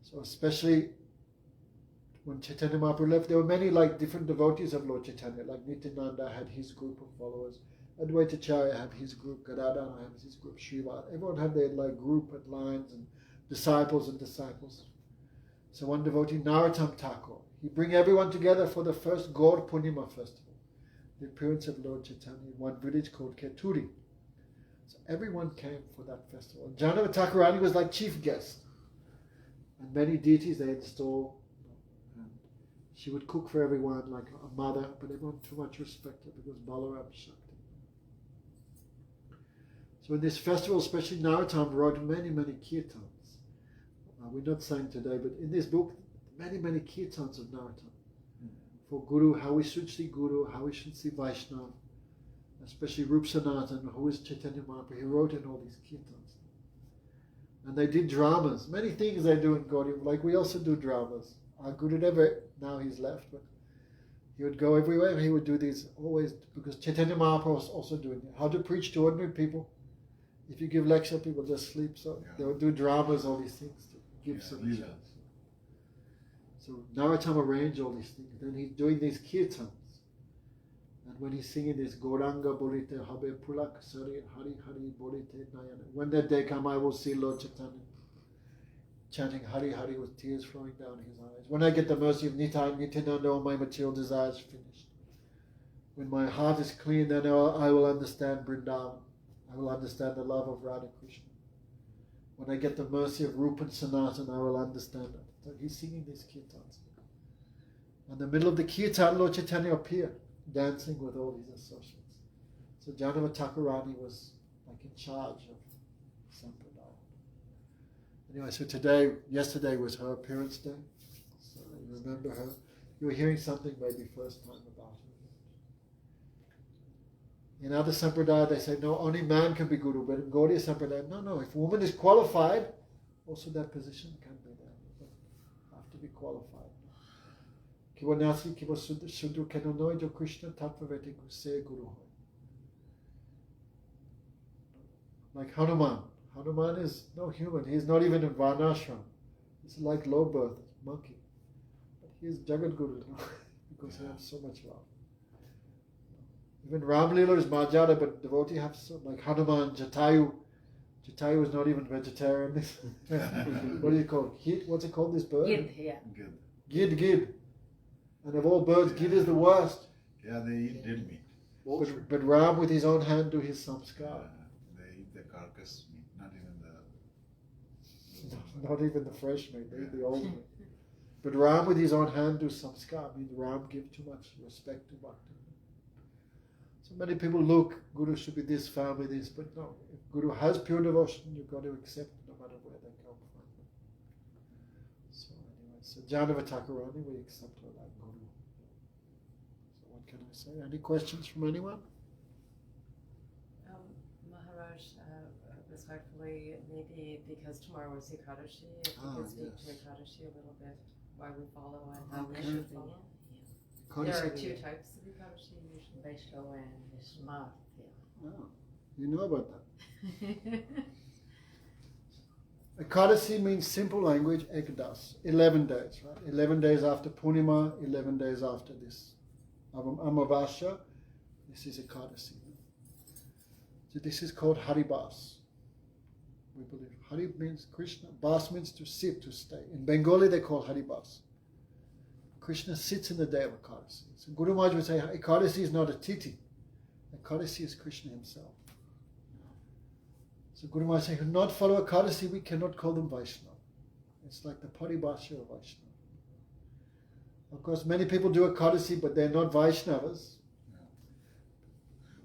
So especially when Chaitanya Mahaprabhu left, there were many like different devotees of Lord Chaitanya, like Nityananda had his group of followers, Advaitacharya had his group, Gadadhara had his group, Srivad. Everyone had their like group and lines and disciples and disciples. So one devotee, Narottam Thakur, he bring everyone together for the first Gaur Purnima festival, the appearance of Lord Chaitanya in one village called Keturi. So everyone came for that festival. And Jahnava Thakurani was like chief guest. And many deities they install. And she would cook for everyone like a mother, but everyone too much respected because Balaram Shakti. So in this festival, especially Narottam wrote many, many kirtans. We're not saying today, but in this book, many, many kirtans of Narottam. For Guru, how we should see Guru, how we should see Vaishnava, especially Rup Sanatan, who is Chaitanya Mahaprabhu. He wrote in all these kirtans. And they did dramas, many things they do in Gaudiya, like we also do dramas. Our Gurudeva, now he's left, but he would go everywhere, he would do these always, because Chaitanya Mahaprabhu was also doing it. How to preach to ordinary people. If you give lecture, people just sleep, so they would do dramas, all these things to give some chance. So Narottam arranged all these things. Then he's doing these kirtans. And when he's singing this Gauranga Bolite Habe Pulak Sari Hari Hari Bolite Nayana. When that day come, I will see Lord Chaitanya chanting Hari Hari with tears flowing down his eyes. When I get the mercy of Nitai, Nityananda, all my material desires finished. When my heart is clean, then I will understand Vrindavan. I will understand the love of Radha Krishna. When I get the mercy of Rupa and Sanatan, I will understand it. So he's singing these kirtans. In the middle of the kirtan, Lord Chaitanya appeared, dancing with all his associates. So Jahnava Thakurani was like in charge of Sampradaya. Anyway, so yesterday was her appearance day. So you remember her. You were hearing something maybe first time about her. In other Sampradaya, they say, no, only man can be Guru. But in Gaudiya Sampradaya, no, if a woman is qualified, also that position can be there. But have to be qualified. Kiva nasi, kiva sudru kenonoi jo Krishna tattvaveti se Guru. Like Hanuman. Hanuman is no human. He is not even in Varnashram. He's like low birth, monkey. But he is Jagat Guru because he has so much love. Even Ramlila is Marjada, but devotee have so, like Hanuman, Jatayu. Jatayu is not even vegetarian. What do you call it? What's it called, this bird? Gid, yeah. Gid. And of all birds, Gid is the worst. Yeah, they eat dead meat. But Ram with his own hand do his samskar. They eat the carcass meat, not even the... Not even the fresh meat, they eat the old meat. But Ram with his own hand do samskar. Means Ram give too much respect to Bhakti. So many people look, Guru should be this family, this, but no. If Guru has pure devotion, you've got to accept no matter where they come from. So anyway, so Jahnava Thakurani, we accept her like Guru. So what can I say? Any questions from anyone? Maharaj, respectfully, maybe because tomorrow is Ekadashi, if you could speak to Ekadashi a little bit, why we follow and how we should follow. There are 2 types of Ekadashi usually. Vaishnava and Smart. Yeah. Oh, you know about that. Ekadasi means simple language, Ekdas, 11 days, right? 11 days after Purnima, 11 days after this Amavasya, this is Ekadasi. So this is called Haribas. We believe Hari means Krishna, Bas means to sit, to stay. In Bengali they call Haribas. Krishna sits in the day of Ekadasi. So Guru Maharaj would say Ekadasi is not a titi. Ekadasi is Krishna himself. So Guru Maharaj said, who not follow Ekadasi, we cannot call them Vaishnava. It's like the Paribhasha of Vaishnava. Of course, many people do Ekadasi, but they're not Vaishnavas. Yeah.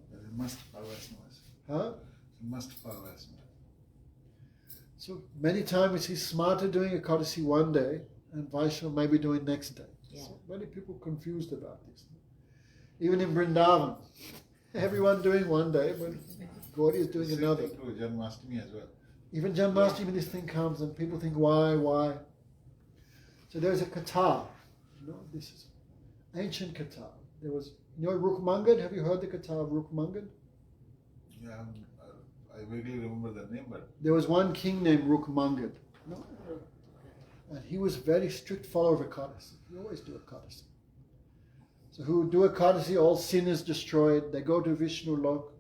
But they must follow Vaishnavas. Huh? They must follow Vaishnavas. So many times we see Smarta doing Ekadasi one day and Vaishnava maybe doing next day. Yeah. So many people confused about this. Even in Vrindavan, everyone doing one day, but Gauri is doing another. Same thing to Janmashtami as well. Even Janmashtami, this thing comes and people think, why? So there's a katha. This is ancient katha. There was, Rukmangad? Have you heard the katha of Rukmangad? Yeah, I vaguely remember the name, but There was one king named Rukmangad. And he was a very strict follower of Ekadasi. He always do Ekadasi. So who do Ekadasi, all sin is destroyed. They go to Vishnu Lok.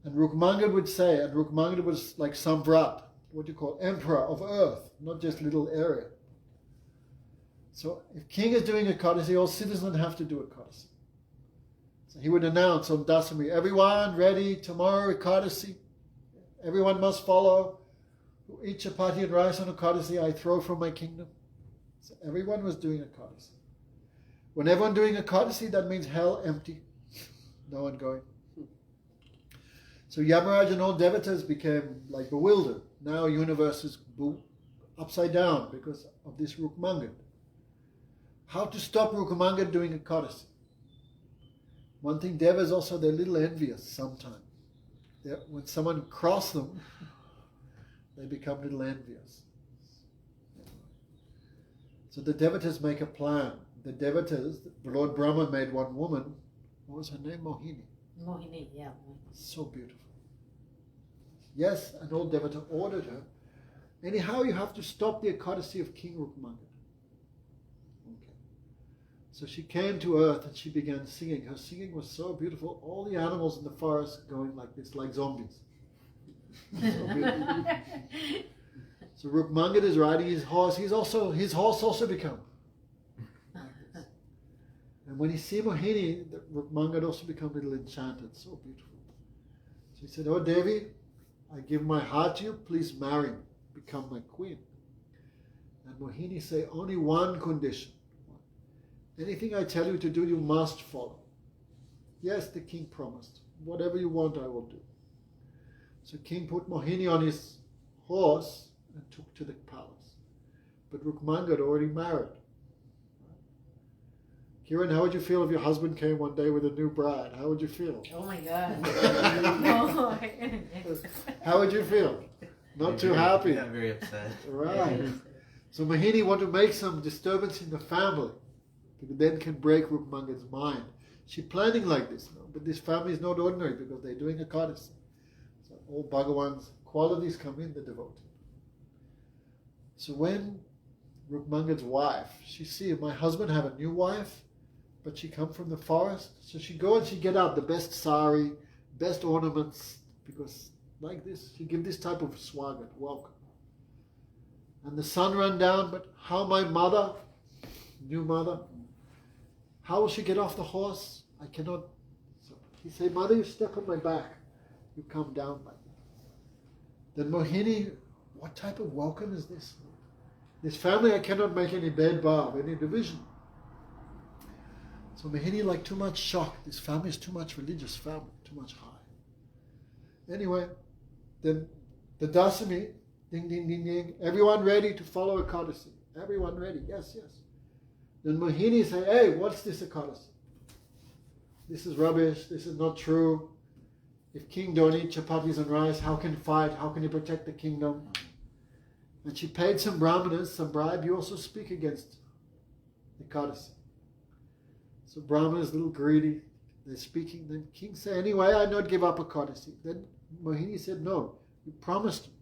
And Rukmangad would say, and Rukmangad was like Samvrat, what you call emperor of earth, not just little area. So if king is doing Ekadasi, all citizens have to do Ekadasi. So he would announce on Dasami, everyone ready, tomorrow Ekadasi. Everyone must follow. Who eat chapati and rice on Ekadasi, I throw from my kingdom. So everyone was doing Ekadasi. When everyone doing Ekadasi, that means hell empty. No one going. So Yamaraj and all devatas became like bewildered. Now universe is upside down because of this Rukmangad. How to stop Rukmangad doing Ekadasi? One thing, devas also, they're a little envious sometimes. When someone crosses them, they become a little envious. So the devatas make a plan. The devatas, Lord Brahma made one woman. What was her name? Mohini. Mohini, yeah. So beautiful. Yes, an old devata ordered her. Anyhow, you have to stop the Ekadasi of King Rukmangad. Okay. So she came to earth and she began singing. Her singing was so beautiful. All the animals in the forest going like this, like zombies. So beautiful. So Rukmangad is riding his horse. His horse also become. And when he see Mohini, Rukmangad also become a little enchanted. So beautiful. So he said, "Oh Devi, I give my heart to you. Please marry me. Become my queen." And Mohini say, only one condition. Anything I tell you to do, you must follow. Yes, the king promised. Whatever you want, I will do. So king put Mohini on his horse and took to the palace. But Rukmangad already married. Kiran, how would you feel if your husband came one day with a new bride? How would you feel? Oh my God. How would you feel? Not too happy. Yeah, very upset. Right. So Mohini want to make some disturbance in the family, because then can break Rukmangad's mind. She's planning like this, no? But this family is not ordinary because they're doing Ekadasi. So all Bhagavan's qualities come in the devotee. So when Rukmangad's wife, she see my husband have a new wife, but she come from the forest. So she go and she get out the best sari, best ornaments, because like this, she give this type of swagat, welcome. And the sun ran down, but how my mother, new mother, how will she get off the horse? I cannot. So he say, "Mother, you step on my back. You come down like that." Then Mohini, what type of welcome is this? This family, I cannot make any bed-bar, any division. So Mohini like too much shock. This family is too much religious family, too much high. Anyway, then the Dasami, ding, ding, ding, ding. Everyone ready to follow Ekadasi? Everyone ready? Yes, yes. Then Mohini say, "Hey, what's this Ekadasi? This is rubbish. This is not true. If king don't eat chapatis and rice, how can he fight? How can he protect the kingdom?" And she paid some brahmanas some bribe. You also speak against Ekadasi. So Brahman is a little greedy. They're speaking. Then king said, "Anyway, I not give up Ekadasi." Then Mohini said, "No, you promised me."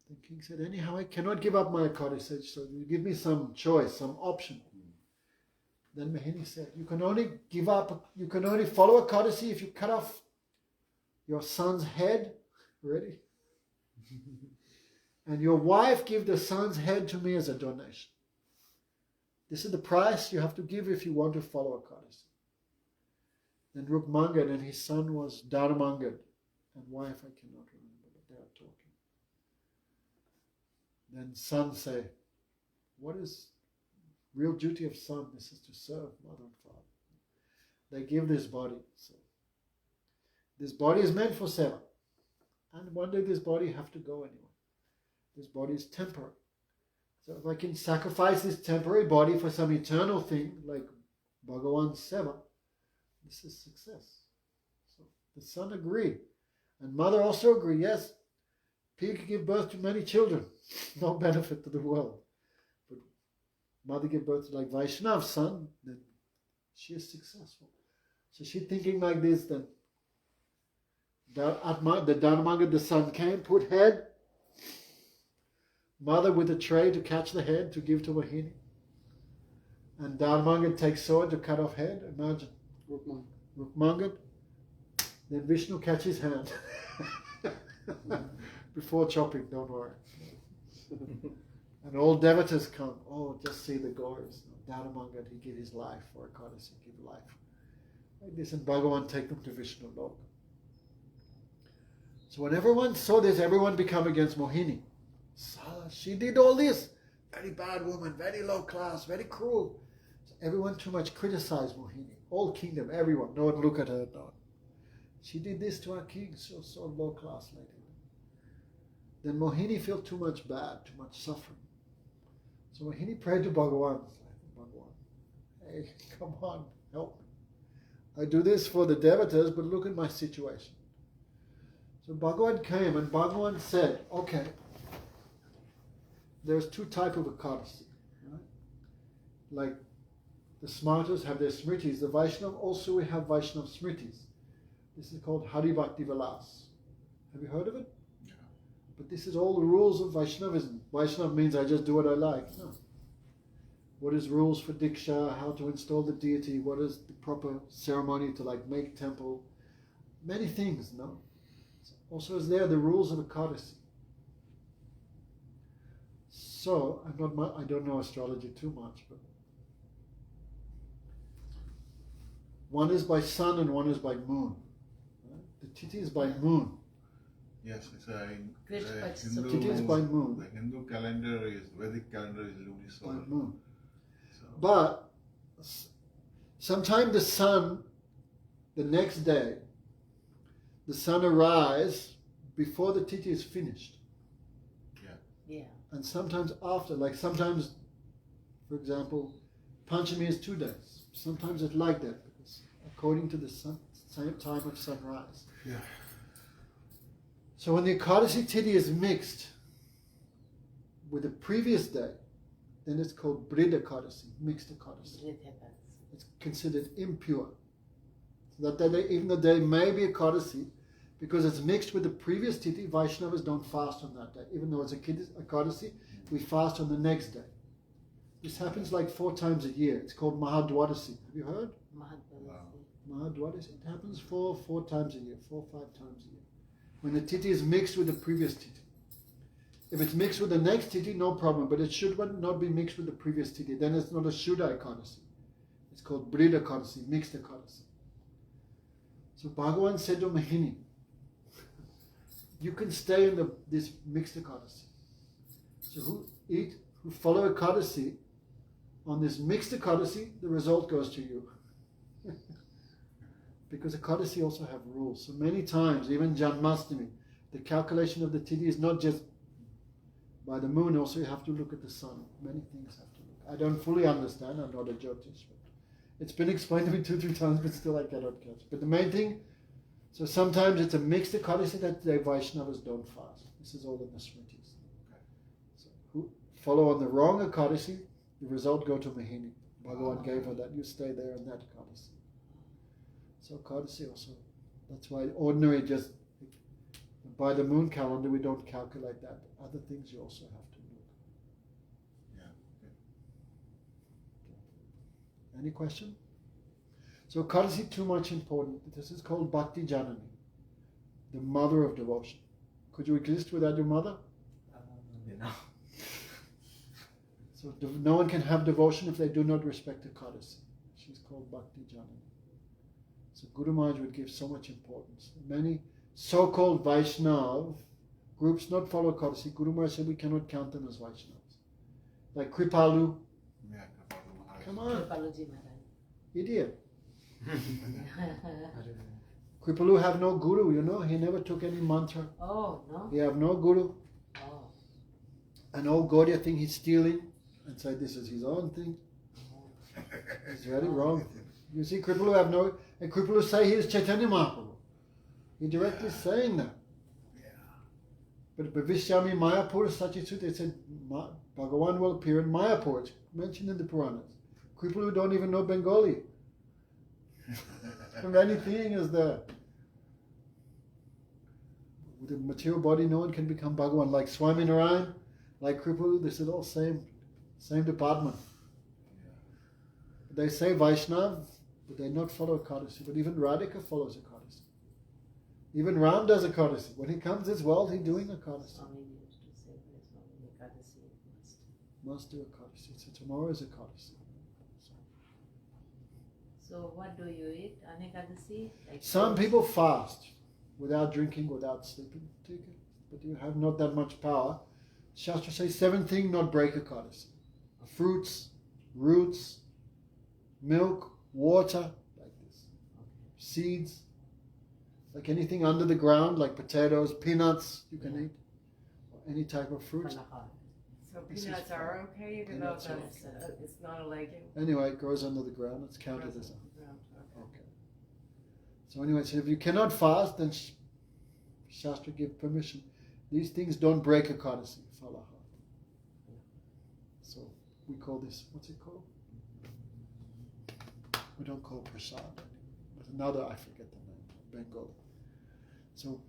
The king said, "Anyhow, I cannot give up my Ekadasi, so you give me some choice, some option." Then Mohini said, "You can only give up, you can only follow Ekadasi if you cut off your son's head, ready? And your wife give the son's head to me as a donation. This is the price you have to give if you want to follow a Kadasi. Then Rukmangad and his son was Dharmangad, and wife I cannot remember, but they are talking. Then son say, what is real duty of son? This is to serve mother and father. They give this body. So this body is meant for seva. And one day this body have to go anyway. This body is temporary. So if I can sacrifice this temporary body for some eternal thing, like Bhagavan's seva, this is success. So the son agreed. And mother also agreed, yes, pig can give birth to many children. No benefit to the world. But mother gave birth to like Vaishnav's son, then she is successful. So she's thinking like this, then the Dharmanga, the son came, put head, mother with a tray to catch the head to give to Mohini. And Dharmanga takes sword to cut off head. Imagine. Rukmangad. Then Vishnu catches hand. Before chopping, don't worry. And all devatas come. Oh, just see the glories. Dharmanga, he give his life for a Kadasi, give life. Like this, and Bhagavan take them to Vishnu Lok. So when everyone saw this, everyone became against Mohini. She did all this. Very bad woman, very low class, very cruel. So everyone too much criticized Mohini. All kingdom, everyone. No one look at her. No. She did this to our king, so low class lady. Then Mohini felt too much bad, too much suffering. So Mohini prayed to Bhagavan. Bhagavan, hey, come on, help me. I do this for the devatas, but look at my situation. So Bhagavan came and Bhagavan said, okay, there's two types of Ekadasi. Right? Like the smarters have their smritis. The Vaishnava also we have Vaishnava smritis. This is called Hari Bhakti Vilas. Have you heard of it? Yeah. But this is all the rules of Vaishnavism. Vaishnava means I just do what I like. No. What is rules for Diksha, how to install the deity, what is the proper ceremony to like make temple, many things, no? Also is there the rules of Ekadasi. So, I don't know astrology too much, but one is by sun and one is by moon. Right? The Tithi is by moon. Yes, it's a Tithi is Hindu, by moon. the Hindu calendar is, Vedic calendar is lunisolar. By moon. So, But sometime the sun, the next day, the sun arises before the Tithi is finished. Yeah. And sometimes after, like sometimes, for example, Panchami is 2 days. Sometimes it's like that, because according to the same time of sunrise. yeah. So when the Ekadasi Tithi is mixed with the previous day, then it's called Brid Ekadasi, mixed Ekadasi. It happens. It's considered impure. So that day, even though there may be Ekadasi, because it's mixed with the previous Tithi, Vaishnavas don't fast on that day. Even though it's a Ekadasi, we fast on the next day. This happens like 4 times a year. It's called Mahadwadasi. Have you heard? Mahadwadasi. It happens 4 times a year, 4 or 5 times a year. When the Tithi is mixed with the previous Tithi. If it's mixed with the next Tithi, no problem, but it should not be mixed with the previous Tithi. Then it's not a Shuddha Ekadasi. It's called Brid Ekadasi, mixed Ekadasi. So Bhagavan said to Mohini, you can stay in this mixed Ekadasi. So who follow Ekadasi, on this mixed Ekadasi, the result goes to you. Because Ekadasi also have rules. So many times, even Janmashtami, the calculation of the Tithi is not just by the moon, also you have to look at the sun. Many things have to look. I don't fully understand, I'm not a Jyotish, but it's been explained to me 2-3 times, but still I cannot catch it. But the main thing, so sometimes it's a mixed Ekadasi that the Vaishnavas don't fast. This is all in the Smritis. So who follow on the wrong Ekadasi, the result go to Mohini. Bhagavan gave her that, you stay there in that Ekadasi. So Ekadasi also, that's why ordinary just, by the moon calendar we don't calculate that. Other things you also have to look. Yeah. Okay. Any question? So Ekadasi too much important. This is called Bhakti Janani. the mother of devotion. Could you exist without your mother? No. So no one can have devotion if they do not respect Ekadasi. She's called Bhakti Janani. So Guru Maharaj would give so much importance. Many so-called Vaishnav groups not follow Ekadasi. Guru Maharaj said we cannot count them as Vaishnavas. Like Kripalu. Yeah, Kripalu Maharaj. Come on, Kripaluji Maharaj. idiot. Kripalu have no guru, you know. He never took any mantra. Oh, no? He have no guru. Oh. An old Gaudiya thing he's stealing and say this is his own thing. It's very wrong. You see, Kripalu have no, and Kripalu say he is Chaitanya Mahaprabhu. He directly saying that. But Bhavishyami Mayapur Sachitsut, they said Bhagavan will appear in Mayapur. It's mentioned in the Puranas. Kripalu don't even know Bengali. And anything is there. With the material body, no one can become Bhagavan. Like Swami Narayan, like Kripalu, this is all same department. They say Vaishnav, but they not follow Ekadasi. But even Radhika follows Ekadasi. Even Ram does Ekadasi. When he comes this world, he's doing Ekadasi. Swami used to say there's no Ekadasi Must do Ekadasi. So tomorrow is Ekadasi. So what do you eat on Ekadasi? Like Some fruits? people fast without drinking, without sleeping. Take it. But you have not that much power. Shastra says 7 things not break Ekadasi. Fruits, roots, milk, water, like this. Seeds, like anything under the ground, like potatoes, peanuts, you can eat. Or any type of fruit. Malahar. So This is peanuts are okay, even though Peanuts are it's not a legume. Anyway, it grows under the ground. It's counted as a... Yeah, Okay. So anyway, so if you cannot fast, then Shastra give permission. These things don't break Ekadasi, Falaha. So we call this, what's it called? We don't call prasad anymore. But another, I forget the name, Bengali. So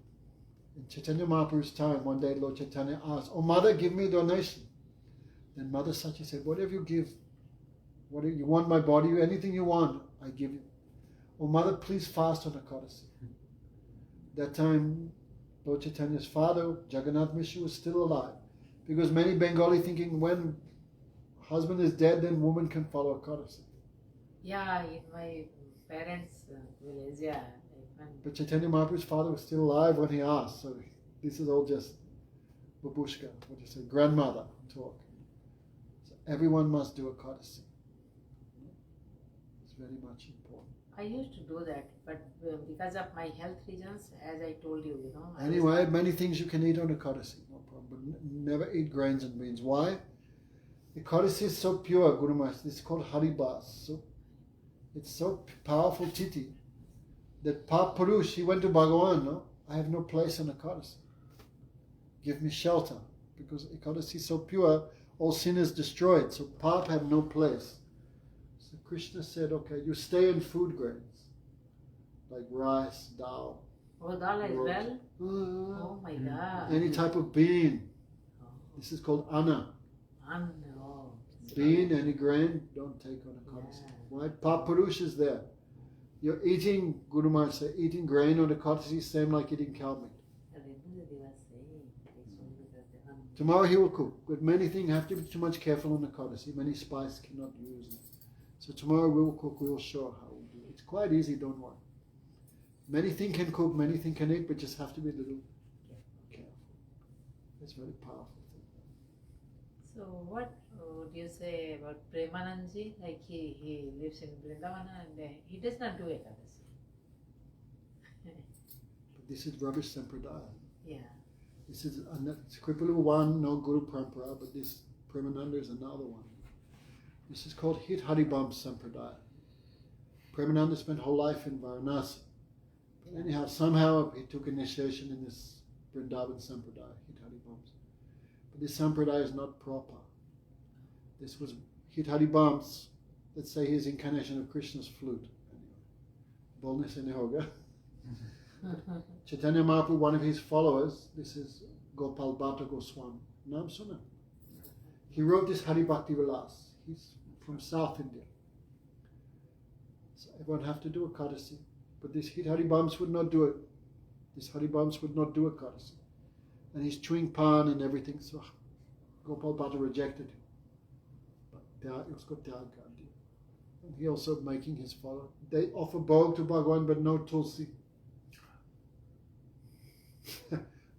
in Chaitanya Mahaprabhu's time, one day Lord Chaitanya asked, "Oh mother, give me a donation." Then Mother Sachi said, "Whatever you give, whatever you want my body, anything you want, I give you." "Oh mother, please fast on Ekadasi." That time, Lord Chaitanya's father, Jagannath Mishra, was still alive. Because many Bengali thinking when husband is dead, then woman can follow Ekadasi. Yeah, in my parents' village, yeah. But Chaitanya Mahaprabhu's father was still alive when he asked. So this is all just babushka, what do you say, grandmother talk. So everyone must do Ekadasi. It's very much important. I used to do that, but because of my health reasons, as I told you, you know. Anyway, many things you can eat on Ekadasi, no problem. But never eat grains and beans. Why? Ekadasi is so pure, Guru Maharaj. It's called Haribas. So it's so powerful titi that Pap Purush, he went to Bhagavan, no? I have no place on Ekadasi. Give me shelter. Because Ekadasi is so pure, all sin is destroyed. So Pap have no place. So Krishna said, okay, you stay in food grains. Like rice, dal. Oh, dal as well? Uh, Oh my God. Any type of bean. Oh. This is called anna. Oh. Bean, any grain, don't take on Ekadasi. Yeah. Why? Pap Purush is there. You're eating, Guru Maharaj said, eating grain on Ekadasi is same like eating cow meat. Tomorrow he will cook, but many things have to be too much careful on Ekadasi. Many spices cannot use. So tomorrow we will cook, we will show how we do it. It's quite easy, don't worry. Many things can cook, many things can eat, but just have to be a little careful. It's a very powerful thing. So what would you say about Premanandji? Like he lives in Vrindavana and he does not do Ekadasi. But this is rubbish sampradaya. Yeah. This is Kripalu one, no Guru Parampara, but this Premananda is another one. This is called Hit Haribam Sampradaya. Premananda spent whole life in Varanasi. But anyhow, somehow he took initiation in this Vrindavan Sampradaya, Hit Haribams. But this Sampradaya is not proper. This was Hit Haribams, let's say his incarnation of Krishna's flute. Anyway, Bolne se nahi hoga. Chaitanya Mahaprabhu, one of his followers, this is Gopal Bhatta Goswami. Naam suna? He wrote this Hari Bhakti Vilas. He's from South India. So everyone have to do Ekadasi. But this Hit Haribams would not do it. This Haribams would not do Ekadasi. And he's chewing pan and everything, so Gopal Bhatta rejected him. But usko tyag kar diya. And he also making his follow. They offer bhog to Bhagwan, but no tulsi.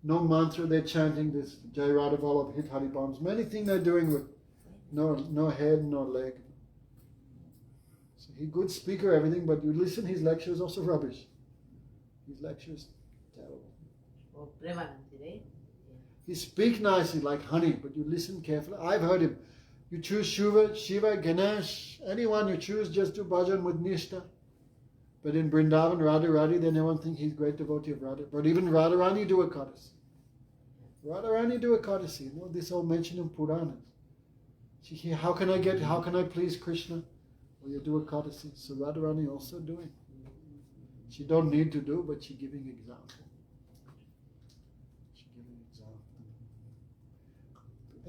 No mantra, they're chanting this Jai Radha Vallabh, hit Haribams. Many things they're doing with no head, no leg. So he's a good speaker, everything, but you listen, his lectures also rubbish. His lectures, terrible. Oh, Premananji, right? He speaks nicely like honey, but you listen carefully. I've heard him. You choose Shiva, Ganesh, anyone you choose, just do bhajan with Nishta. But in Vrindavan, Radharani, then everyone think he's a great devotee of Radha. But even Radharani do Ekadasi. Radharani do Ekadasi. You know, this all mentioned in Puranas. How can I please Krishna? Well, you do Ekadasi. So Radharani also doing. She don't need to do, but she giving example. She giving example.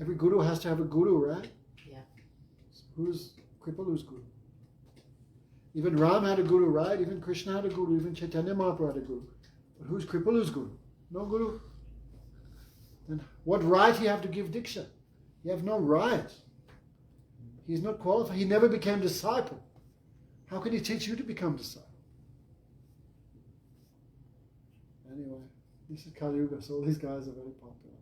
Every guru has to have a guru, right? Yeah. Who's Kripalu's guru? Even Ram had a guru, right? Even Krishna had a guru. Even Chaitanya Mahaprabhu had a guru. But who's Kripalu's guru? No guru. Then what right you have to give Diksha? You have no right. He's not qualified. He never became disciple. How can he teach you to become disciple? Anyway, this is Kali Yuga, so all these guys are very popular.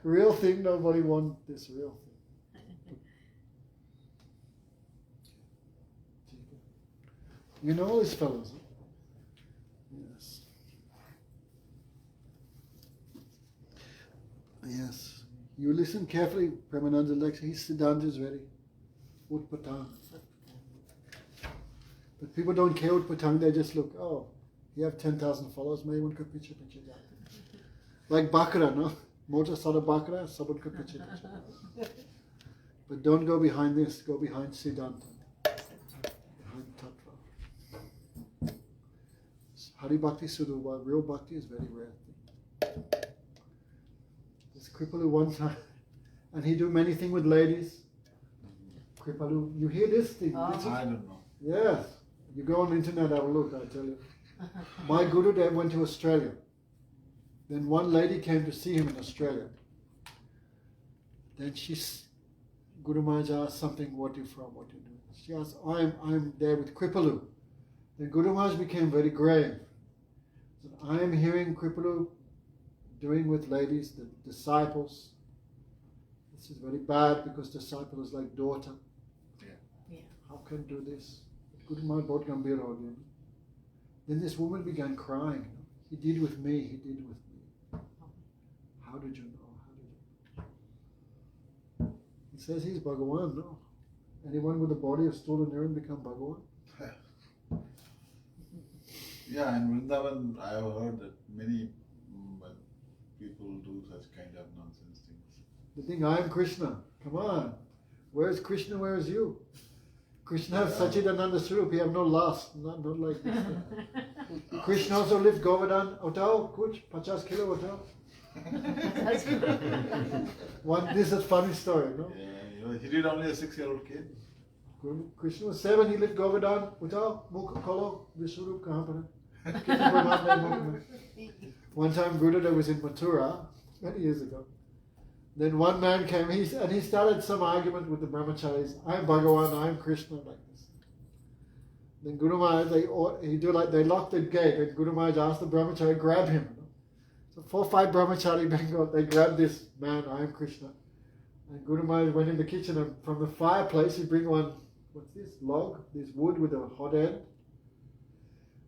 Real thing, nobody wants this real thing. You know all these fellows, huh? Yes. Yes. You listen carefully, Premananda's lecture. His Siddhanta is ready. Utpatang. But people don't care Utpatang, they just look, oh, you have 10,000 followers, maybe one could picture. Like Bakra, no? Moja Sada Bakra, sabun ka picture. But don't go behind this, go behind Siddhanta. Behind Tattva. Hari Bhakti Sudhu, while real Bhakti is very rare thing. This Kripalu one time, and he do many things with ladies. Kripalu, you hear this thing? I don't know. Yes. You go on the internet, have a look, I tell you. My Guru Dev went to Australia. Then one lady came to see him in Australia. Then Guru Maharaj asked something, what are you from, what are you doing? She asked, I'm there with Kripalu. Then Guru Maharaj became very grave. Said, I am hearing Kripalu doing with ladies, the disciples. This is very bad because disciple is like daughter. Yeah. How can do this? Guru Maharaj bahut gambhir ho gaya. Then this woman began crying. He did with me, he did with me. How did you know? How did you know? He says he's Bhagawan, no? Anyone with the body of stool and urine become Bhagawan? Yeah, in Vrindavan, I have heard that many people do such kind of nonsense things. You think I am Krishna? Come on. Where's Krishna? Where is you? Krishna has Sachidananda Swarup. He have no lust. Not like this. Krishna also lift Govardhan. Ottawa, kuch, 50 kilo Ottawa. This is a funny story, no? Yeah, he did only a 6-year-old kid. Krishna was 7, he lived Govardhan. Uttao, Mukha Kolo, Vishwarup kahan par hai? One time Gurudev was in Mathura, many years ago. Then one man came, and he started some argument with the brahmacharis. I'm Bhagavan, I'm Krishna, like this. Then Guru Maharaj, they locked the gate, and Guru Maharaj asked the brahmachari, grab him. So 4 or 5 brahmachari Bengal, they grabbed this man, I am Krishna. And Guru Maharaj went in the kitchen, and from the fireplace he bring one, what's this, log, this wood with a hot end.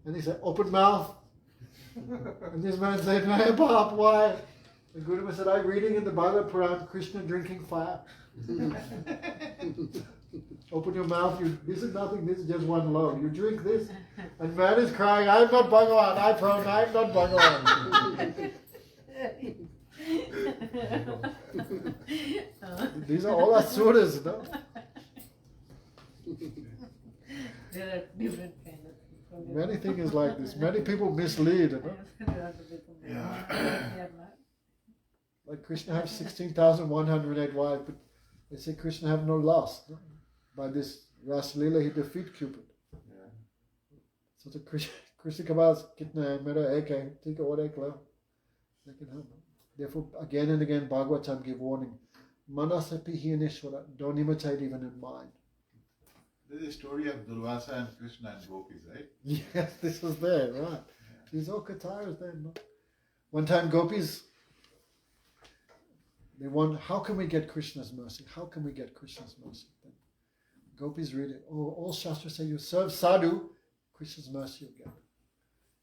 And he said, open mouth. And this man said, no, Bap, why? And Guru Maharaj said, I'm reading in the Bhagavad Puran, Krishna drinking fire. Open your mouth, this is nothing, this is just one log. You drink this, and man is crying, I'm not Bhagavan, I'm not Bhagavan. These are all asuras, no? There are different kind of people. Many things is like this. Many people mislead, you know? Like Krishna have 16,108 wives, but they say Krishna have no lust. No? By this Ras Leela, he defeat Cupid. Yeah. So the Krishna Kabas kitna mera ek hai, theek aur ek la. Therefore, again and again, Bhagavatam give warning. Manasapi Hineshwara, don't imitate even in mind. There's a story of Durvasa and Krishna and gopis, right? Yes, this was there, right? Yeah. These all Katharas there, no? One time gopis, they want, how can we get Krishna's mercy? How can we get Krishna's mercy? Then gopis read it. Oh, all Shastras say you serve sadhu, Krishna's mercy you get.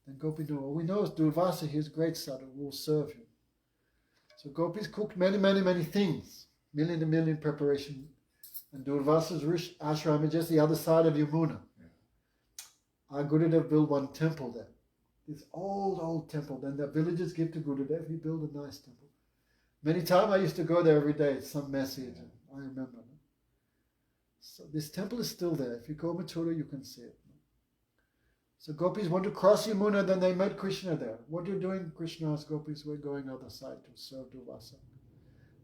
Then gopi know, we know is Durvasa, he's great sadhu, we'll serve him. So gopis cooked many, many, many things, million to million preparation. And Durvasa's ashram is just the other side of Yamuna. Our Gurudev built one temple there. This old temple. Then the villagers give to Gurudev, he built a nice temple. Many times I used to go there every day, some message, I remember. So this temple is still there. If you go Mathura, you can see it. So gopis want to cross Yamuna, then they met Krishna there. What are you doing, Krishna asked gopis? We're going other side to serve Durvasa.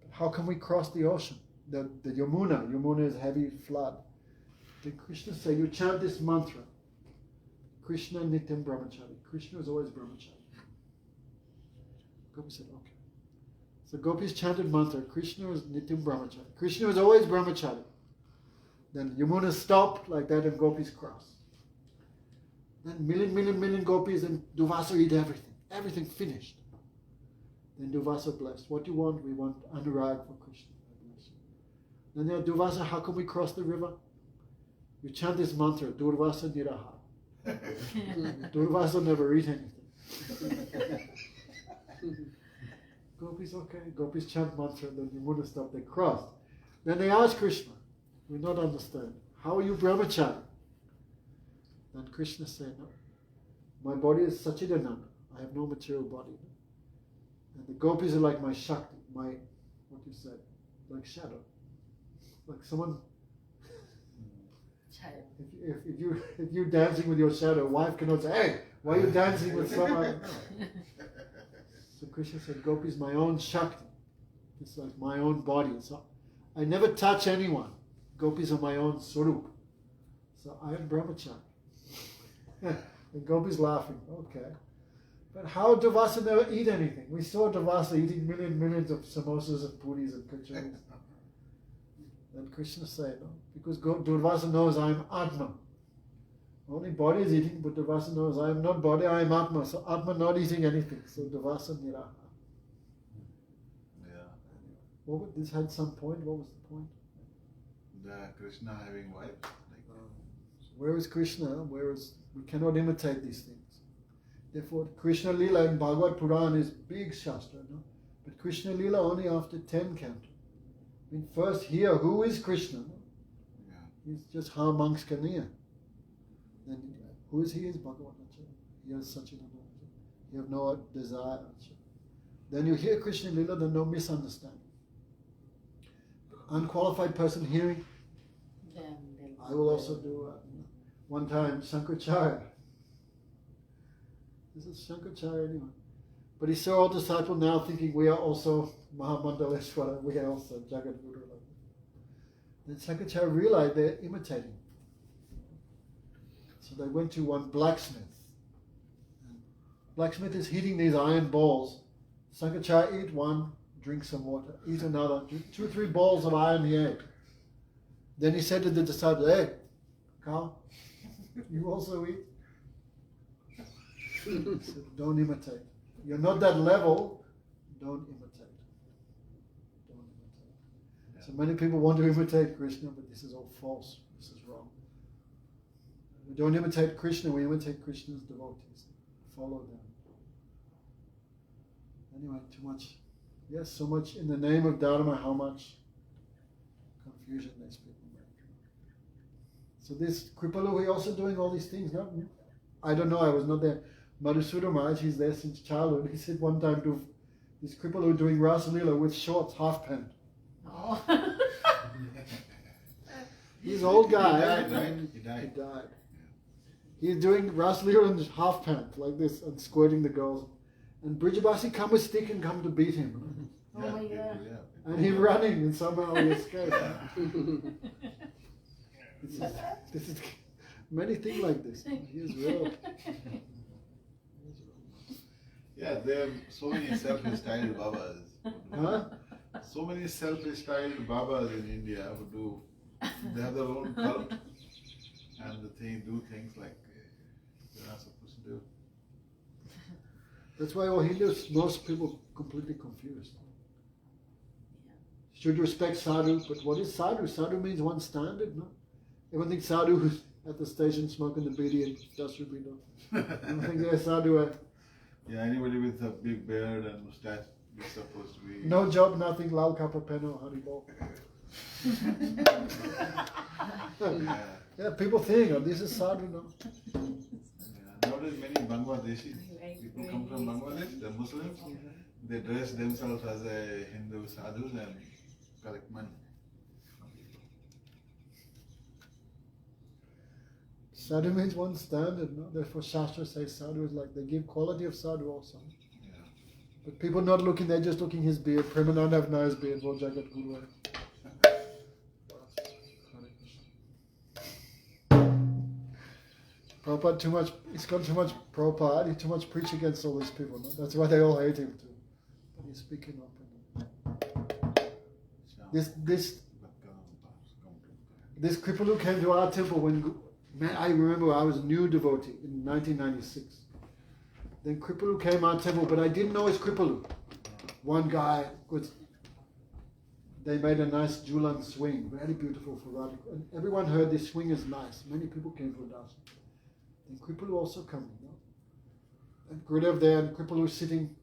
But how can we cross the ocean? The Yamuna is heavy flood. Then Krishna said, you chant this mantra. Krishna Nityam Brahmachari. Krishna is always Brahmachari. Gopis said, okay. So gopis chanted mantra. Krishna is Nityam Brahmachari. Krishna is always Brahmachari. Then Yamuna stopped like that and gopis crossed. Then million gopis and Durvasa eat everything. Everything finished. Then Durvasa blessed. What do you want? We want Anurag for Krishna. Then there, Durvasa, how can we cross the river? You chant this mantra, Durvasa Niraha. Durvasa never eat anything. Gopis, okay. Gopis chant mantra, then you wouldn't stop, they crossed. Then they asked Krishna, we not understand, how are you brahmachari? Then Krishna said, no, my body is Sachidananda. I have no material body. And the gopis are like my Shakti, my, what you said, like shadow. Like someone, if you're dancing with your shadow, wife cannot say, hey, why are you dancing with someone? No. So Krishna said, Gopi is my own Shakti. It's like my own body. So I never touch anyone. Gopis are my own Swarup. So I am Brahmachari. And Gopi's laughing, okay. But how Durvasa never eat anything? We saw Durvasa eating millions of samosas and puris and kachoris. Then Krishna said, no, because Durvasa knows I am Atma. Only body is eating, but Durvasa knows I am not body, I am Atma. So Atma not eating anything. So Durvasa Niraha. Yeah. This had some point. What was the point? The Krishna having wives. So where is Krishna? We cannot imitate these things. Therefore, Krishna Lila in Bhagavad Puran is big Shastra, no? But Krishna Lila only after 10 cantos. I mean, first here, who is Krishna? Yeah. He's just how monks can hear. Then who is he? Is Bhagavan. He has Sachidananda. You have no desire. Then you hear Krishna Lila, then no misunderstanding. Unqualified person hearing. I will also do one time Shankaracharya. This is Shankaracharya anyway. But he saw all disciples now thinking we are also Mahamandaleshwara, we are also Jagadguru. Then Shankaracharya realized they're imitating. So they went to one blacksmith. And blacksmith is heating these iron balls. Shankaracharya eat one, drink some water, eat another, 2 or 3 balls of iron he ate. Then he said to the disciples, hey, Carl, you also eat? He said, don't imitate. You're not that level, don't imitate. Don't imitate. Yeah. So many people want to imitate Krishna, but this is all false. This is wrong. We don't imitate Krishna, we imitate Krishna's devotees. Follow them. Anyway, too much. Yes, so much in the name of Dharma, how much confusion these people make. So this Kripalu, he also doing all these things, no? I don't know, I was not there. Madhusudana Maharaj, he's there since childhood. He said one time to this Kripalu doing Rasa Leela with shorts, half pant. Oh. He's an old guy. He died, right? He died. Yeah. He's doing Rasa Leela in half pant like this and squirting the girls. And Brijabasi come with stick and come to beat him. Oh my God. Yeah. And he's running and somehow he escaped. This is Many things like this. He is real. Yeah, there are so many self-styled Babas. Huh? So many self-styled Babas in India who do, they have their own cult and they do things like they're not supposed to do. That's why all Hindus, most people completely confused. Should respect sadhu, but what is sadhu? Sadhu means one standard, no? Everyone thinks sadhu is at the station smoking the bidi and dust be no. I think they're sadhu. Yeah, anybody with a big beard and mustache is supposed to be. No job, nothing, lal kappa penno, haribol. Yeah. Yeah, people think, oh, this is sadhu, no? Yeah. Nowadays, many Bangladeshis, people come from Bangladesh, they're Muslims, they dress themselves as a Hindu sadhus and collect money. Sadhu means one standard, no? Therefore Shastra says sadhu is like, they give quality of sadhu also. Yeah. But people not looking, they're just looking his beard. Premanand have nice beard, wo jagat guru hai. Prabhupada too much, he's got too much Prabhupada, he too much preach against all these people, no? That's why they all hate him too. But he's speaking up. This Kripalu came to our temple when, man, I remember I was a new devotee in 1996. Then Kripalu came to our temple, but I didn't know it's Kripalu. One guy they made a nice Julan swing, very beautiful for Radha. And everyone heard this swing is nice. Many people came for darshan. Then Kripalu also coming, no? And Gurudev there, and Kripalu sitting.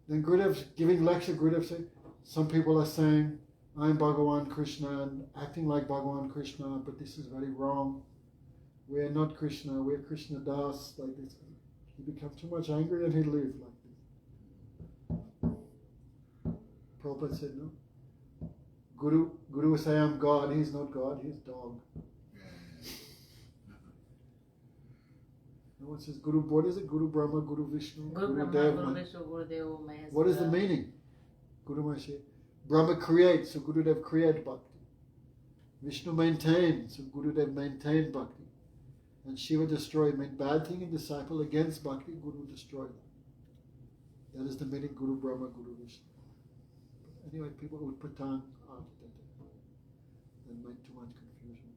Then Gurudev's giving lecture. Gurudev said, some people are saying, I'm Bhagavan Krishna and acting like Bhagavan Krishna, but this is very wrong. We're not Krishna, we're Krishna Das, like this. He became too much angry and he lived like this. Prabhupada said, no. Guru say I'm God, he's not God, he's dog. No one says Guru, what is it? Guru Brahma, Guru Vishnu, Guru Brahma, Dev, Guru Vishnu, Guru Dev, Maheshwara. what is the meaning? Guru Maheshwara. Brahma creates, so Gurudev create bhakti. Vishnu maintains, so Gurudev maintained bhakti. And Shiva destroyed, made bad thing in disciple against bhakti, Guru destroyed them. That is the meaning Guru Brahma, Guru Vishnu. But anyway, people would put on and make too much confusion.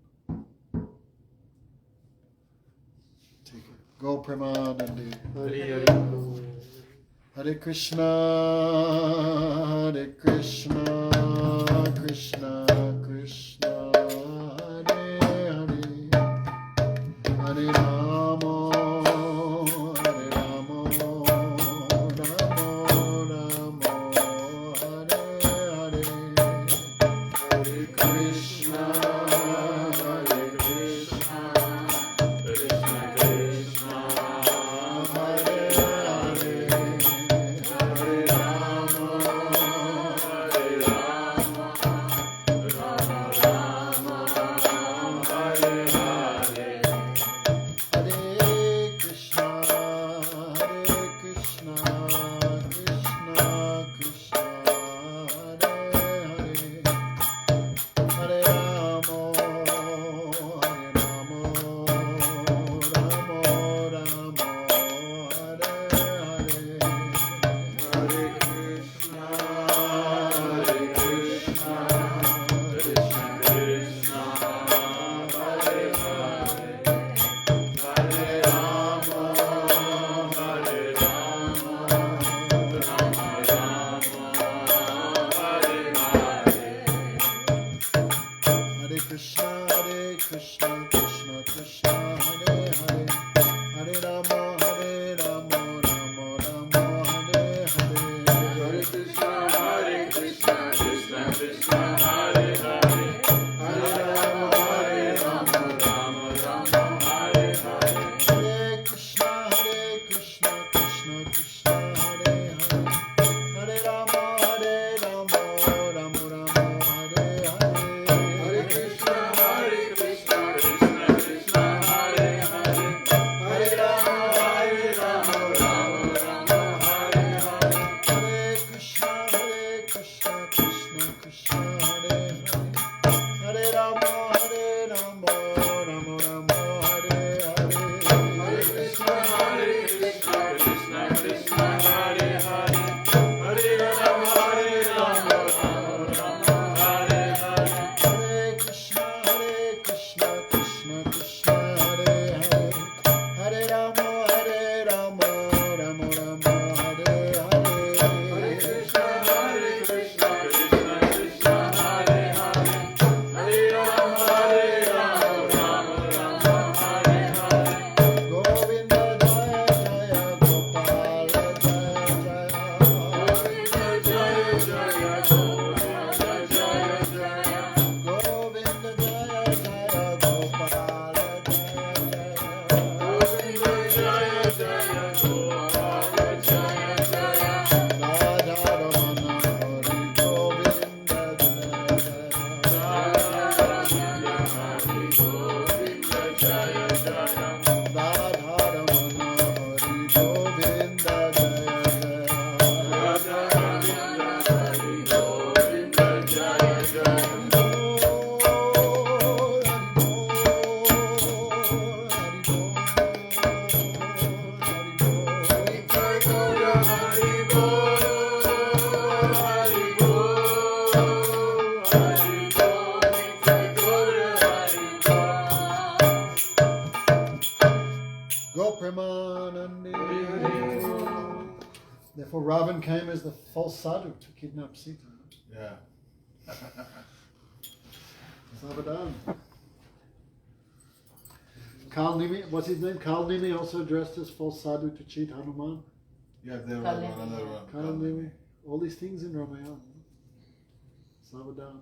Take it. Go Premanandi. Hare Krishna, Hare Krishna, Krishna Krishna, Hare Hare, Hare Rama, Hare Rama, Rama Rama, Hare Hare, Hare Krishna, Hare Krishna, Krishna Krishna, Hare Hare. Rama, Rama Rama, Therefore, Ravan came as the false sadhu to kidnap Sita. Yeah. Sabadan. Kalnimi, what's his name? Kalnimi also dressed as false sadhu to cheat Hanuman. Yeah, there was Kalnimi, another yeah. one. Kalnimi. All these things in Ramayana. Sabadan.